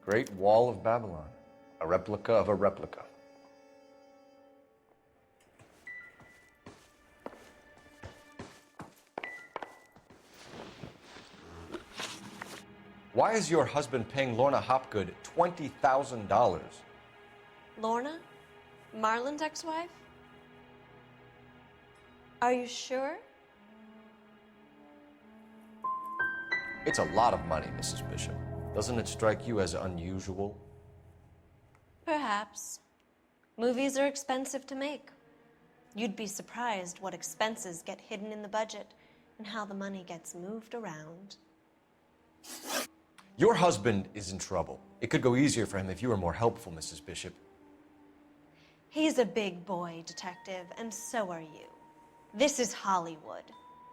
Great Wall of Babylon, a replica of a replica. Why is your husband paying Lorna Hopgood $20,000? Lorna? Marlon's ex-wife? Are you sure? It's a lot of money, Mrs. Bishop. Doesn't it strike you as unusual? Perhaps. Movies are expensive to make. You'd be surprised what expenses get hidden in the budget and how the money gets moved around. Your husband is in trouble. It could go easier for him if you were more helpful, Mrs. Bishop. He's a big boy, detective, and so are you. This is Hollywood.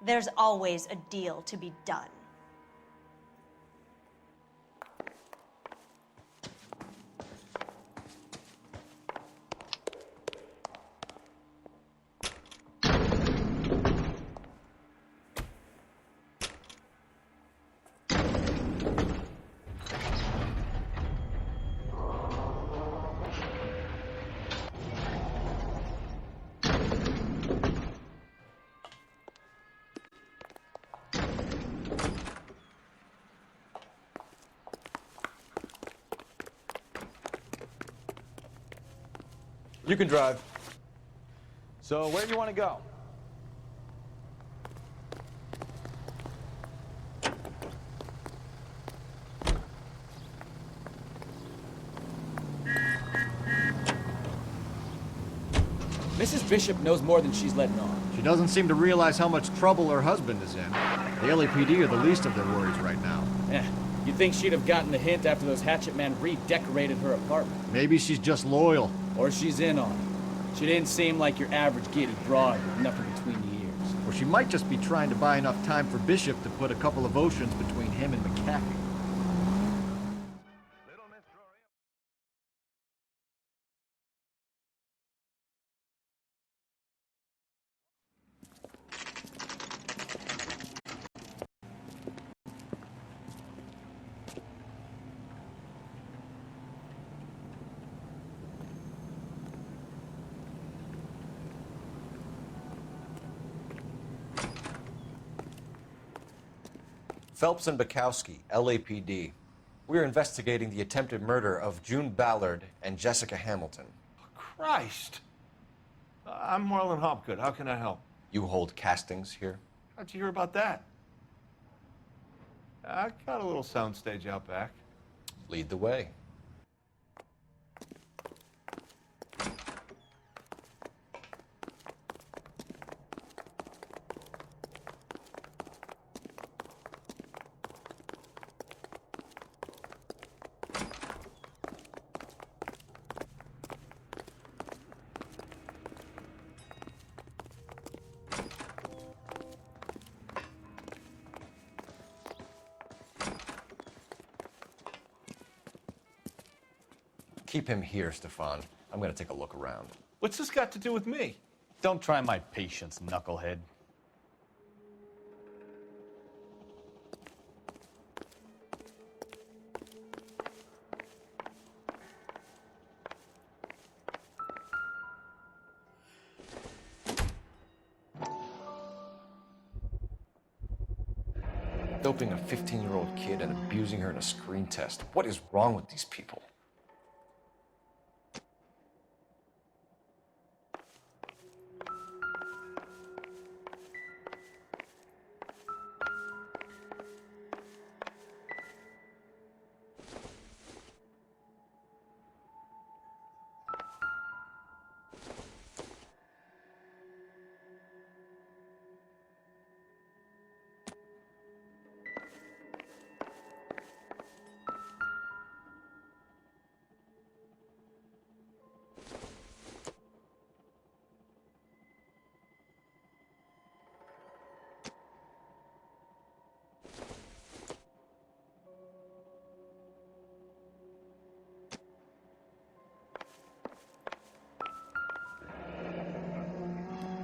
There's always a deal to be done. You can drive. So where do you want to go? Mrs. Bishop knows more than she's letting on. She doesn't seem to realize how much trouble her husband is in. The LAPD are the least of their worries right now. Yeah, you'd think she'd have gotten the hint after those hatchet men redecorated her apartment. Maybe she's just loyal. Or she's in on it. She didn't seem like your average giddy broad with nothing between the ears. Or she might just be trying to buy enough time for Bishop to put a couple of oceans between him and McAfee. Phelps and Bukowski, LAPD. We're investigating the attempted murder of June Ballard and Jessica Hamilton. Christ! I'm Marlon Hopgood. How can I help? You hold castings here? How'd you hear about that? I got a little soundstage out back. Lead the way. Keep him here, Stefan. I'm gonna take a look around. What's this got to do with me? Don't try my patience, knucklehead. Doping a 15-year-old kid and abusing her in a screen test. What is wrong with these people?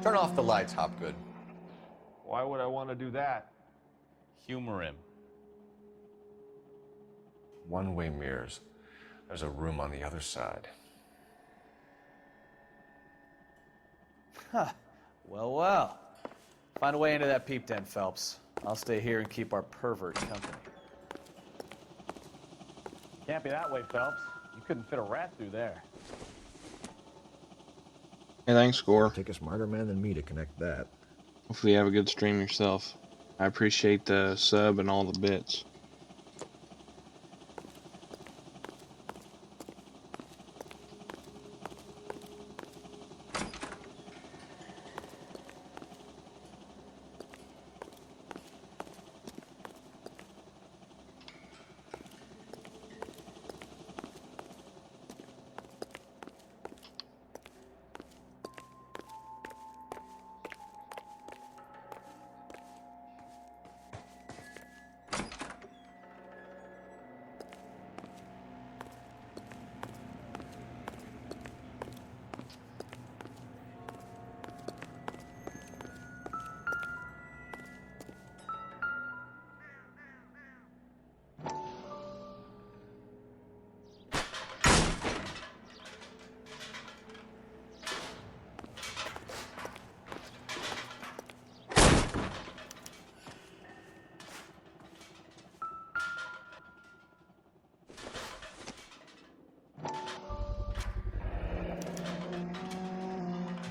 Turn off the lights, Hopgood. Why would I want to do that? Humor him. One-way mirrors. There's a room on the other side. Huh. Well, well. Find a way into that peep den, Phelps. I'll stay here and keep our pervert company. Can't be that way, Phelps. You couldn't fit a rat through there. Hey, thanks, Gore. Take a smarter man than me to connect that. Hopefully you have a good stream yourself. I appreciate the sub and all the bits.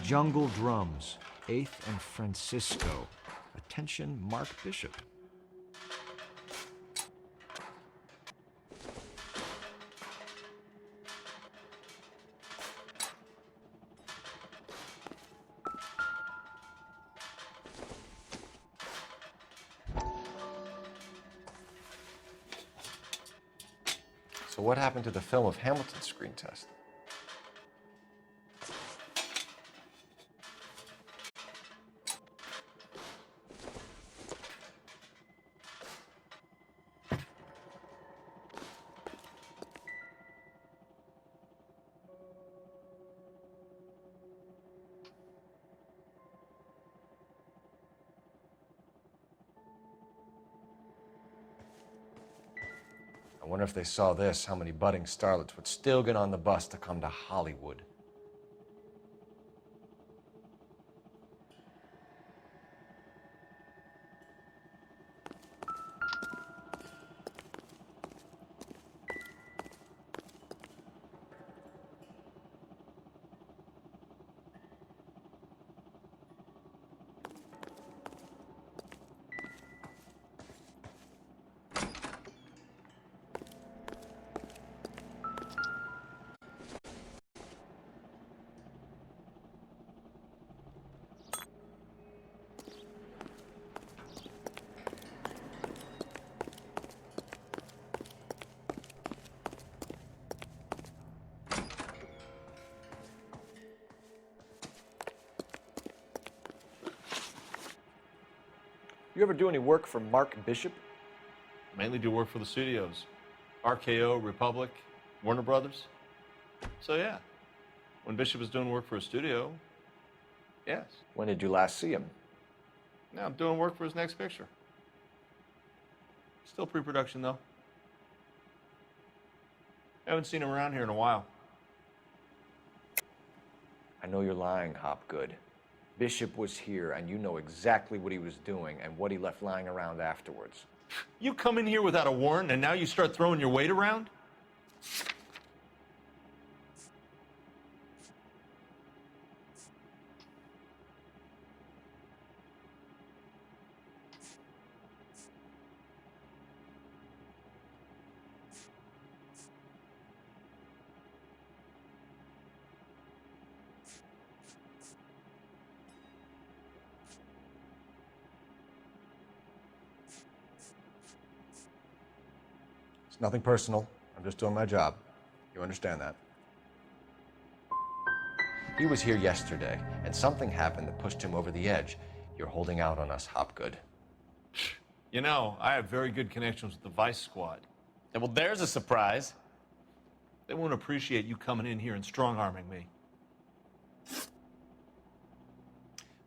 Jungle Drums, 8th and Francisco. Attention, Mark Bishop. So what happened to the film of Hamilton's screen test? I wonder if they saw this, how many budding starlets would still get on the bus to come to Hollywood. You ever do any work for Mark Bishop? Mainly do work for the studios. RKO, Republic, Warner Brothers. So yeah, when Bishop is doing work for a studio, yes. When did you last see him? Now I'm doing work for his next picture. Still pre-production though. Haven't seen him around here in a while. I know you're lying, Hopgood. Bishop was here, and you know exactly what he was doing and what he left lying around afterwards. You come in here without a warrant, and now you start throwing your weight around? It's nothing personal. I'm just doing my job. You understand that? He was here yesterday, and something happened that pushed him over the edge. You're holding out on us, Hopgood. You know, I have very good connections with the Vice Squad. Yeah, well, there's a surprise. They won't appreciate you coming in here and strong-arming me.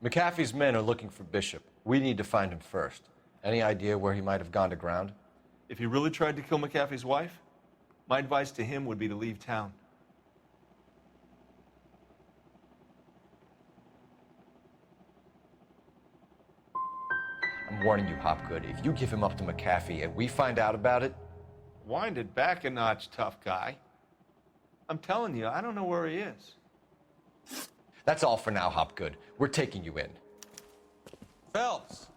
McAfee's men are looking for Bishop. We need to find him first. Any idea where he might have gone to ground? If he really tried to kill McAfee's wife, my advice to him would be to leave town. I'm warning you, Hopgood. If you give him up to McAfee and we find out about it... Wind it back a notch, tough guy. I'm telling you, I don't know where he is. That's all for now, Hopgood. We're taking you in. Phelps!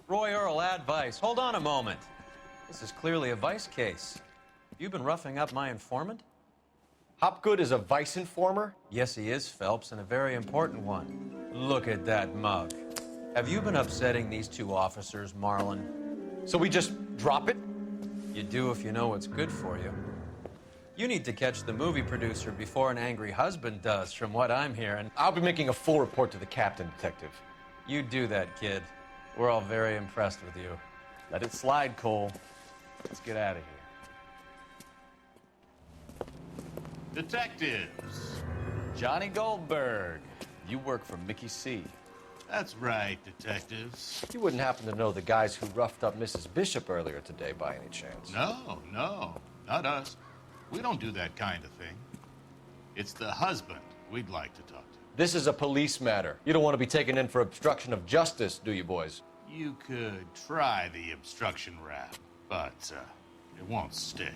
Roy Earl, advice. Hold on a moment. This is clearly a vice case. You've been roughing up my informant? Hopgood is a vice informer? Yes, he is, Phelps, and a very important one. Look at that mug. Have you been upsetting these two officers, Marlon? So we just drop it? You do if you know what's good for you. You need to catch the movie producer before an angry husband does, from what I'm hearing. I'll be making a full report to the captain, Detective. You do that, kid. We're all very impressed with you. Let it slide, Cole. Let's get out of here. Detectives. Johnny Goldberg. You work for Mickey C. That's right, detectives. You wouldn't happen to know the guys who roughed up Mrs. Bishop earlier today by any chance? No, not us. We don't do that kind of thing. It's the husband we'd like to talk to. This is a police matter. You don't want to be taken in for obstruction of justice, do you, boys? You could try the obstruction rap, but it won't stick.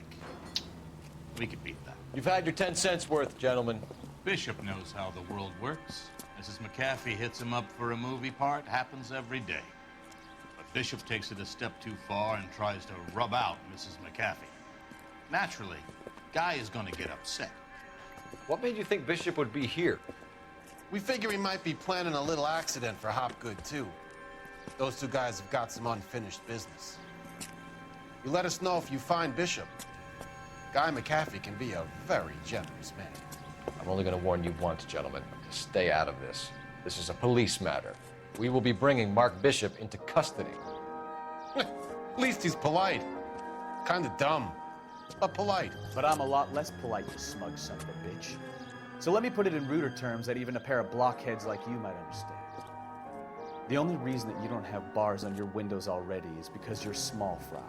We could beat that. You've had your 10 cents worth, gentlemen. Bishop knows how the world works. Mrs. McAfee hits him up for a movie part, happens every day. But Bishop takes it a step too far and tries to rub out Mrs. McAfee. Naturally, Guy is gonna get upset. What made you think Bishop would be here? We figure he might be planning a little accident for Hopgood, too. Those two guys have got some unfinished business. You let us know if you find Bishop. Guy McAfee can be a very generous man. I'm only going to warn you once, gentlemen, to stay out of this. This is a police matter. We will be bringing Mark Bishop into custody. At least he's polite. Kind of dumb, but polite. But I'm a lot less polite, you smug son of a bitch. So let me put it in ruder terms that even a pair of blockheads like you might understand. The only reason that you don't have bars on your windows already is because you're small fry.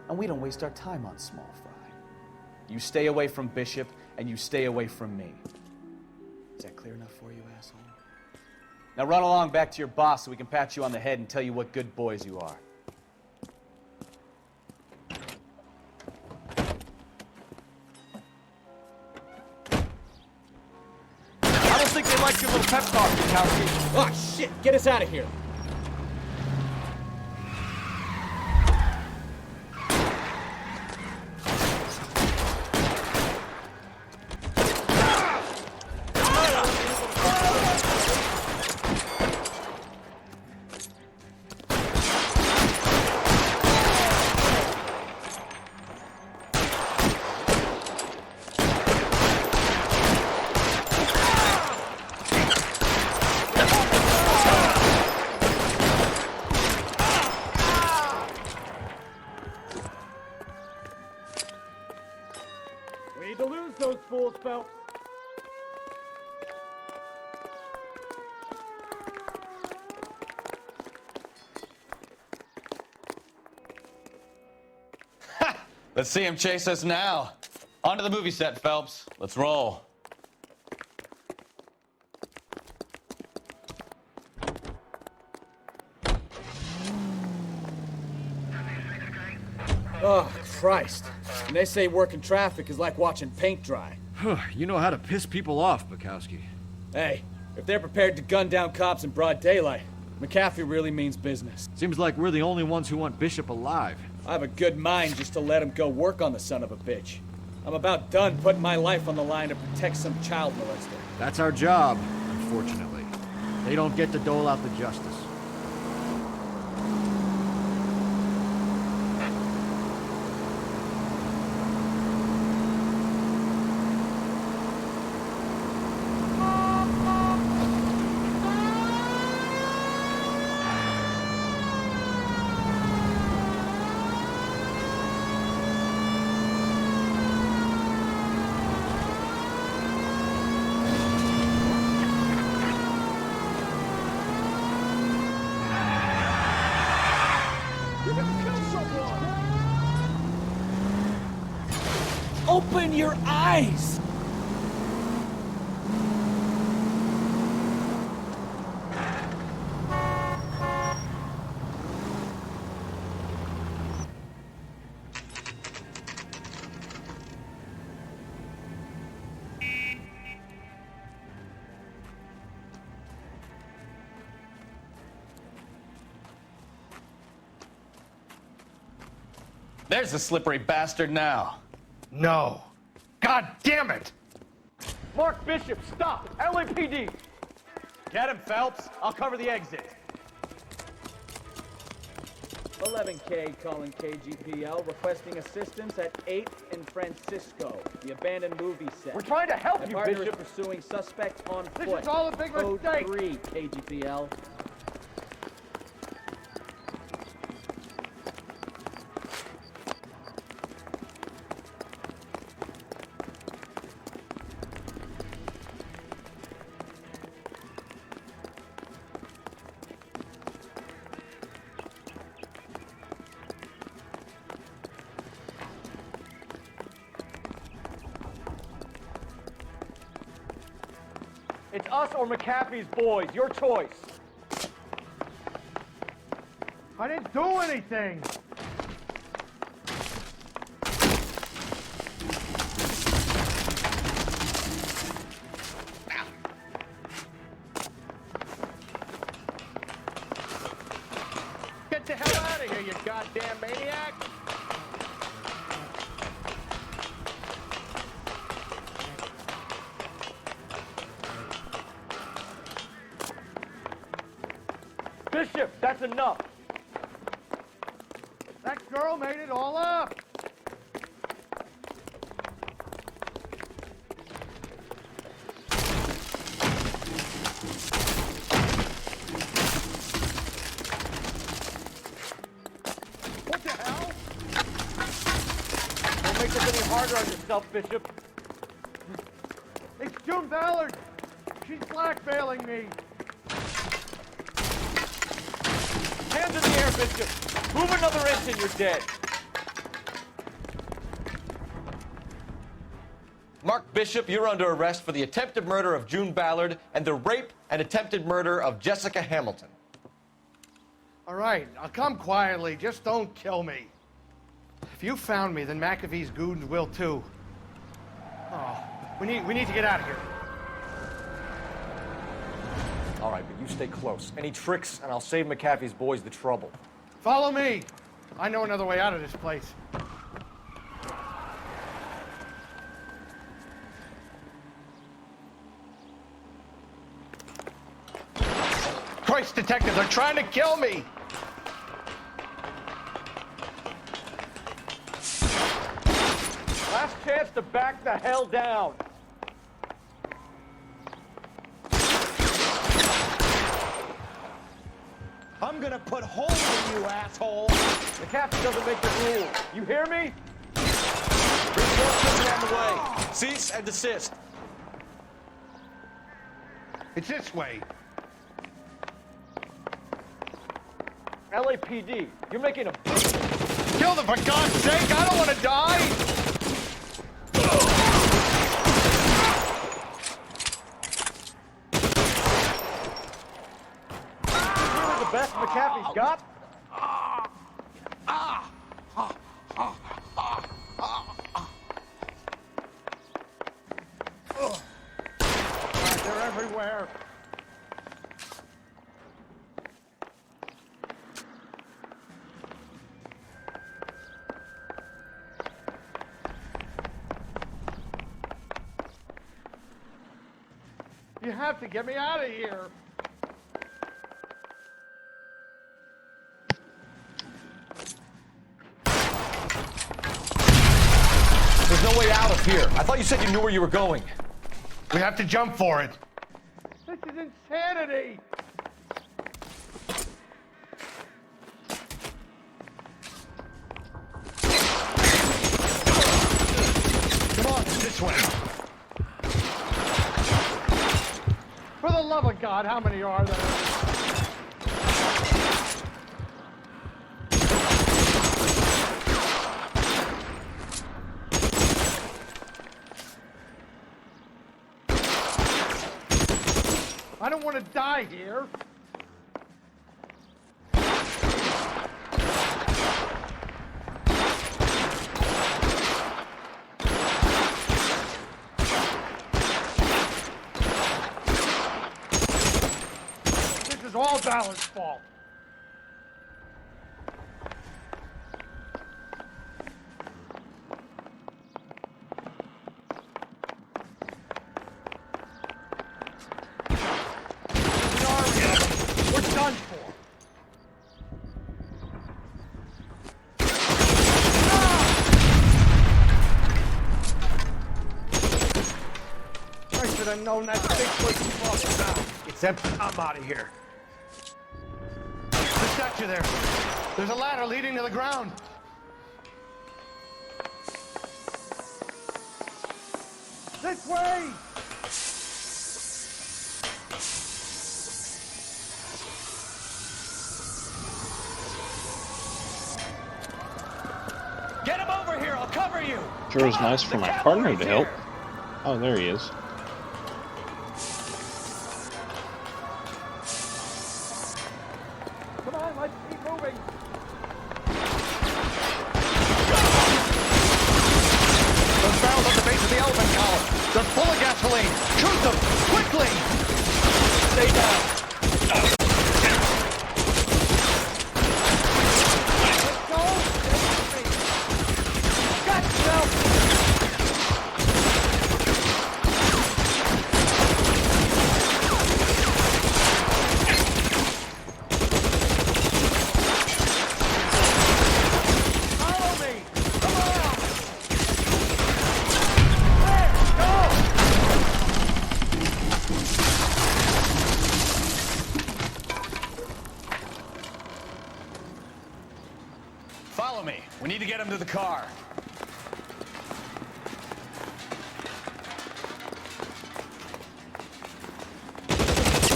And we don't waste our time on small fry. You stay away from Bishop, and you stay away from me. Is that clear enough for you, asshole? Now run along back to your boss so we can pat you on the head and tell you what good boys you are. I don't think they like your little pep talk, Bukowski. Oh, shit! Get us out of here! We need to lose those fools, Phelps. Let's see him chase us now. Onto the movie set, Phelps. Let's roll. Oh, Christ. And they say working traffic is like watching paint dry. You know how to piss people off, Bukowski. Hey, if they're prepared to gun down cops in broad daylight, McAfee really means business. Seems like we're the only ones who want Bishop alive. I have a good mind just to let him go work on the son of a bitch. I'm about done putting my life on the line to protect some child molester. That's our job, unfortunately. They don't get to dole out the justice. Open your eyes! There's the slippery bastard now. No. God damn it! Mark Bishop, stop! LAPD! Get him, Phelps. I'll cover the exit. 11K calling KGPL, requesting assistance at 8th and Francisco, the abandoned movie set. We're trying to help you, partner Bishop. is pursuing suspect on foot. This is all a big Code mistake. 3, KGPL. It's us or McAfee's boys. Your choice. I didn't do anything. goddamn maniac! Bishop, that's enough. That girl made it all up! What the hell? Don't make this any harder on yourself, Bishop. It's June Ballard! She's blackmailing me! Hands in the air, Bishop. Move another inch and you're dead. Mark Bishop, you're under arrest for the attempted murder of June Ballard and the rape and attempted murder of Jessica Hamilton. All right, I'll come quietly. Just don't kill me. If you found me, then McAfee's goons will too. Oh, we need to get out of here. All right, but you stay close. Any tricks, and I'll save McAfee's boys the trouble. Follow me. I know another way out of this place. Christ, detectives are trying to kill me! Last chance to back the hell down. I'm gonna put holes in you, asshole! The captain doesn't make the rules. You hear me? Reinforcements are on the way. Cease and desist. It's this way. LAPD, you're making a big... Kill them, for God's sake! I don't want to die! Really the best McAfee's got? They're everywhere. You have to get me out of here. There's no way out of here. I thought you said you knew where you were going. We have to jump for it. This is insanity. Come on, this way. For the love of God, how many are there? I don't want to die here. This is all Ballard's fault. We're done for. I should have known that Bigfoot was down. It's empty. I'm out of here. The statue there. There's a ladder leading to the ground. This way! Get him over here. I'll cover you. Sure was nice for my partner to help. Oh, there he is. Come on, let's keep moving. Those barrels at the base of the elephant column. They're full of gasoline. Shoot them, quickly! Stay down. to the car.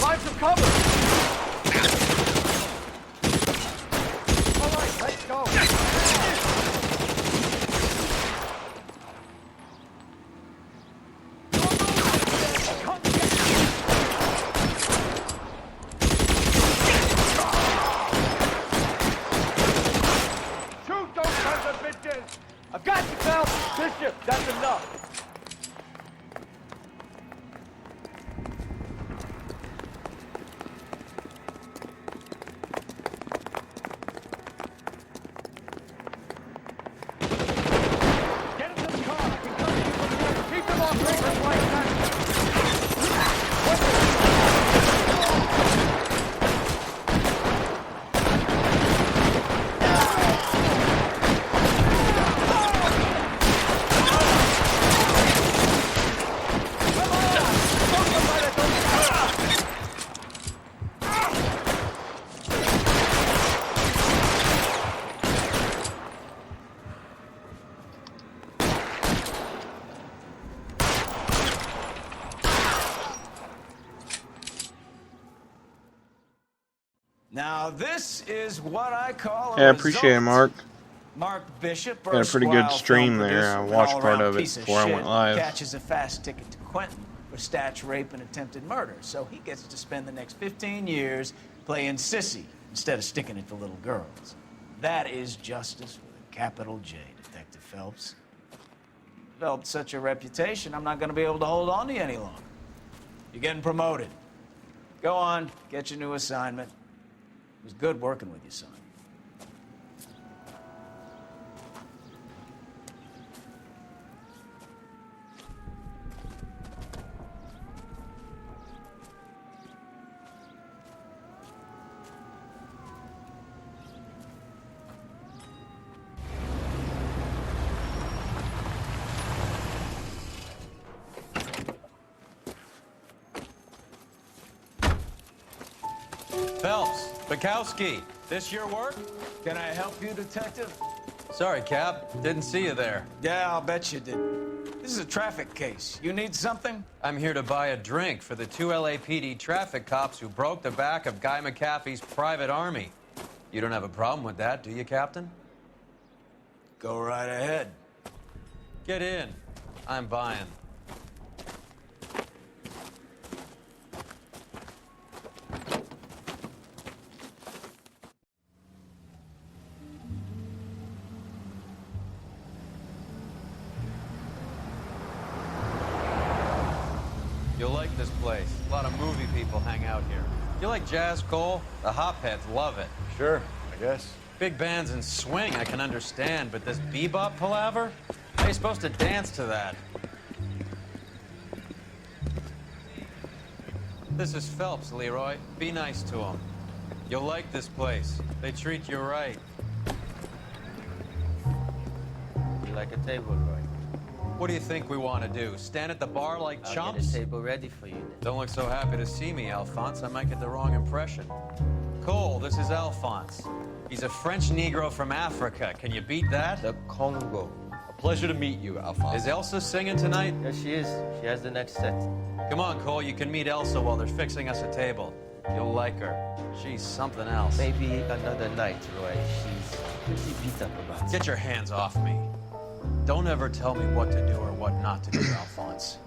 Find some cover! All right, let's go. Shoot those sons of bitches! I've got you, pal! Bishop, that's enough! Now, this is what I call a Yeah, I appreciate it, result. Mark. Mark Bishop, Got a pretty good erstwhile stream film there. I producer, watched an part all-around of it piece before I went shit, live. catches a fast ticket to Quentin for snatch, rape, and attempted murder. So he gets to spend the next 15 years playing sissy instead of sticking it to little girls. That is justice with a capital J, Detective Phelps. Developed such a reputation, I'm not going to be able to hold on to you any longer. You're getting promoted. Go on, get your new assignment. It was good working with you, son. Phelps, Bukowski, this your work? Can I help you, Detective? Sorry, Cap. Didn't see you there. Yeah, I'll bet you did. This is a traffic case. You need something? I'm here to buy a drink for the 2 LAPD traffic cops who broke the back of Guy McAfee's private army. You don't have a problem with that, do you, Captain? Go right ahead. Get in. I'm buying. You'll like this place. A lot of movie people hang out here. You like jazz, Cole? The hopheads love it. Sure, I guess. Big bands and swing I can understand, but this bebop palaver? How are you supposed to dance to that? This is Phelps, Leroy. Be nice to him. You'll like this place. They treat you right. You like a table, Roy? What do you think we want to do? Stand at the bar like I'll chumps? get a table ready for you then. Don't look so happy to see me, Alphonse. I might get the wrong impression. Cole, this is Alphonse. He's a French Negro from Africa. Can you beat that? The Congo. A pleasure to meet you, Alphonse. Is Elsa singing tonight? Yes, she is. She has the next set. Come on, Cole. You can meet Elsa while they're fixing us a table. You'll like her. She's something else. Maybe another night, Roy. She's pretty beat up about it. Get your hands off me. Don't ever tell me what to do or what not to do, Alphonse.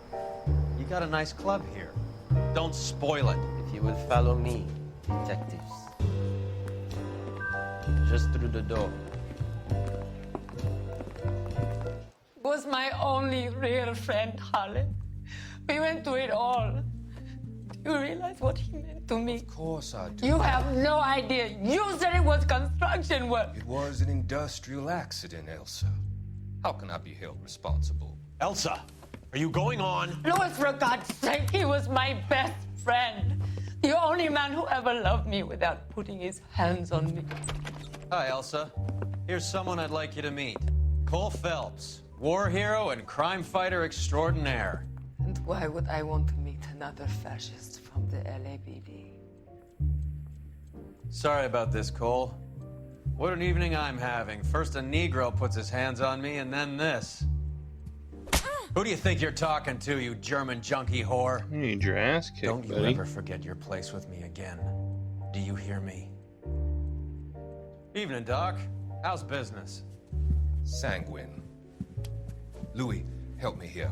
You got a nice club here. Don't spoil it. If you will follow me, detectives. Just through the door. Was my only real friend, Harlan. We went through it all. Do you realize what he meant to me? Of course I do. You have no idea. You said it was construction work. It was an industrial accident, Elsa. How can I be held responsible? Elsa, are you going on? Louis, for God's sake, he was my best friend. The only man who ever loved me without putting his hands on me. Hi, Elsa. Here's someone I'd like you to meet. Cole Phelps, war hero and crime fighter extraordinaire. And why would I want to meet another fascist from the LAPD? Sorry about this, Cole. What an evening I'm having. First a Negro puts his hands on me, and then this. Who do you think you're talking to, you German junkie whore? You need your ass kicked, Don't you buddy. ever forget your place with me again. Do you hear me? Evening, Doc. How's business? Sanguine. Louis, help me here.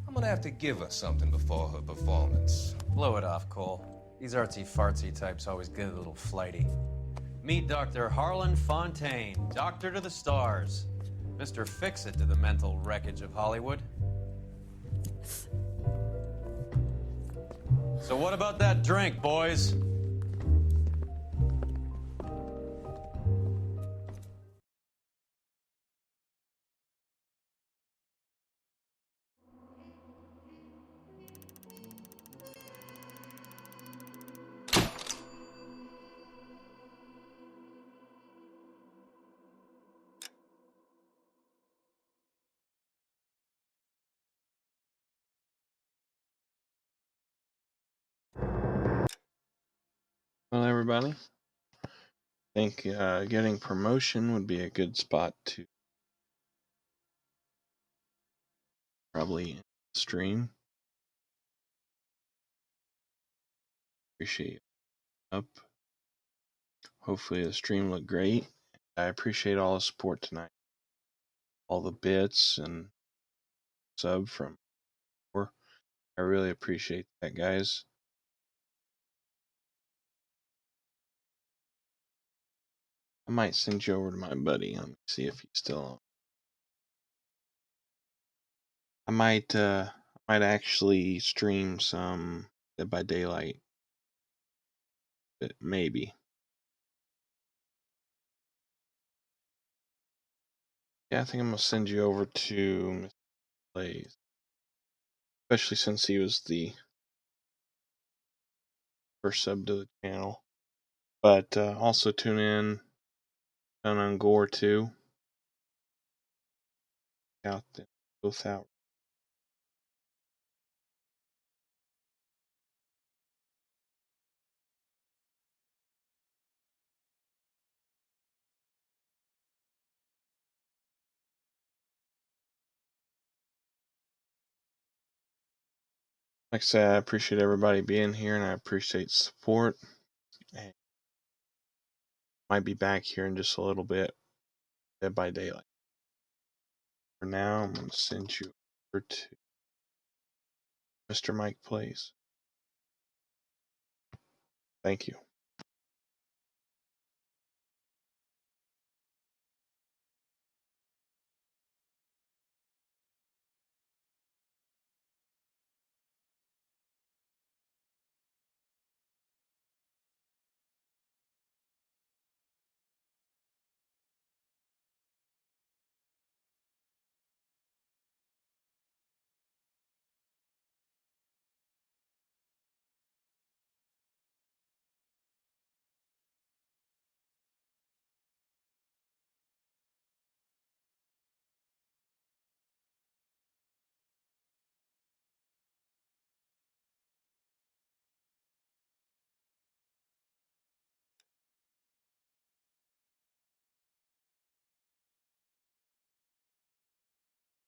I'm gonna have to give her something before her performance. Blow it off, Cole. These artsy-fartsy types always get a little flighty. Meet Dr. Harlan Fontaine, doctor to the stars. Mr. Fix-It to the mental wreckage of Hollywood. So what about that drink, boys? Well, everybody, I think getting promotion would be a good spot to probably stream. Appreciate you up. Hopefully the stream looked great. I appreciate all the support tonight. All the bits and sub from Noire. I really appreciate that, guys. I might send you over to my buddy. Let me see if he's still on. I might actually stream some Dead by Daylight. But maybe. Yeah, I think I'm gonna send you over to Mr. Blaze. Especially since he was the first sub to the channel. But also tune in on Gore too. Out them both out. Like I said, I appreciate everybody being here and I appreciate support. And might be back here in just a little bit. Dead by Daylight. For now, I'm gonna send you over to Mr. Mike Plays. Thank you.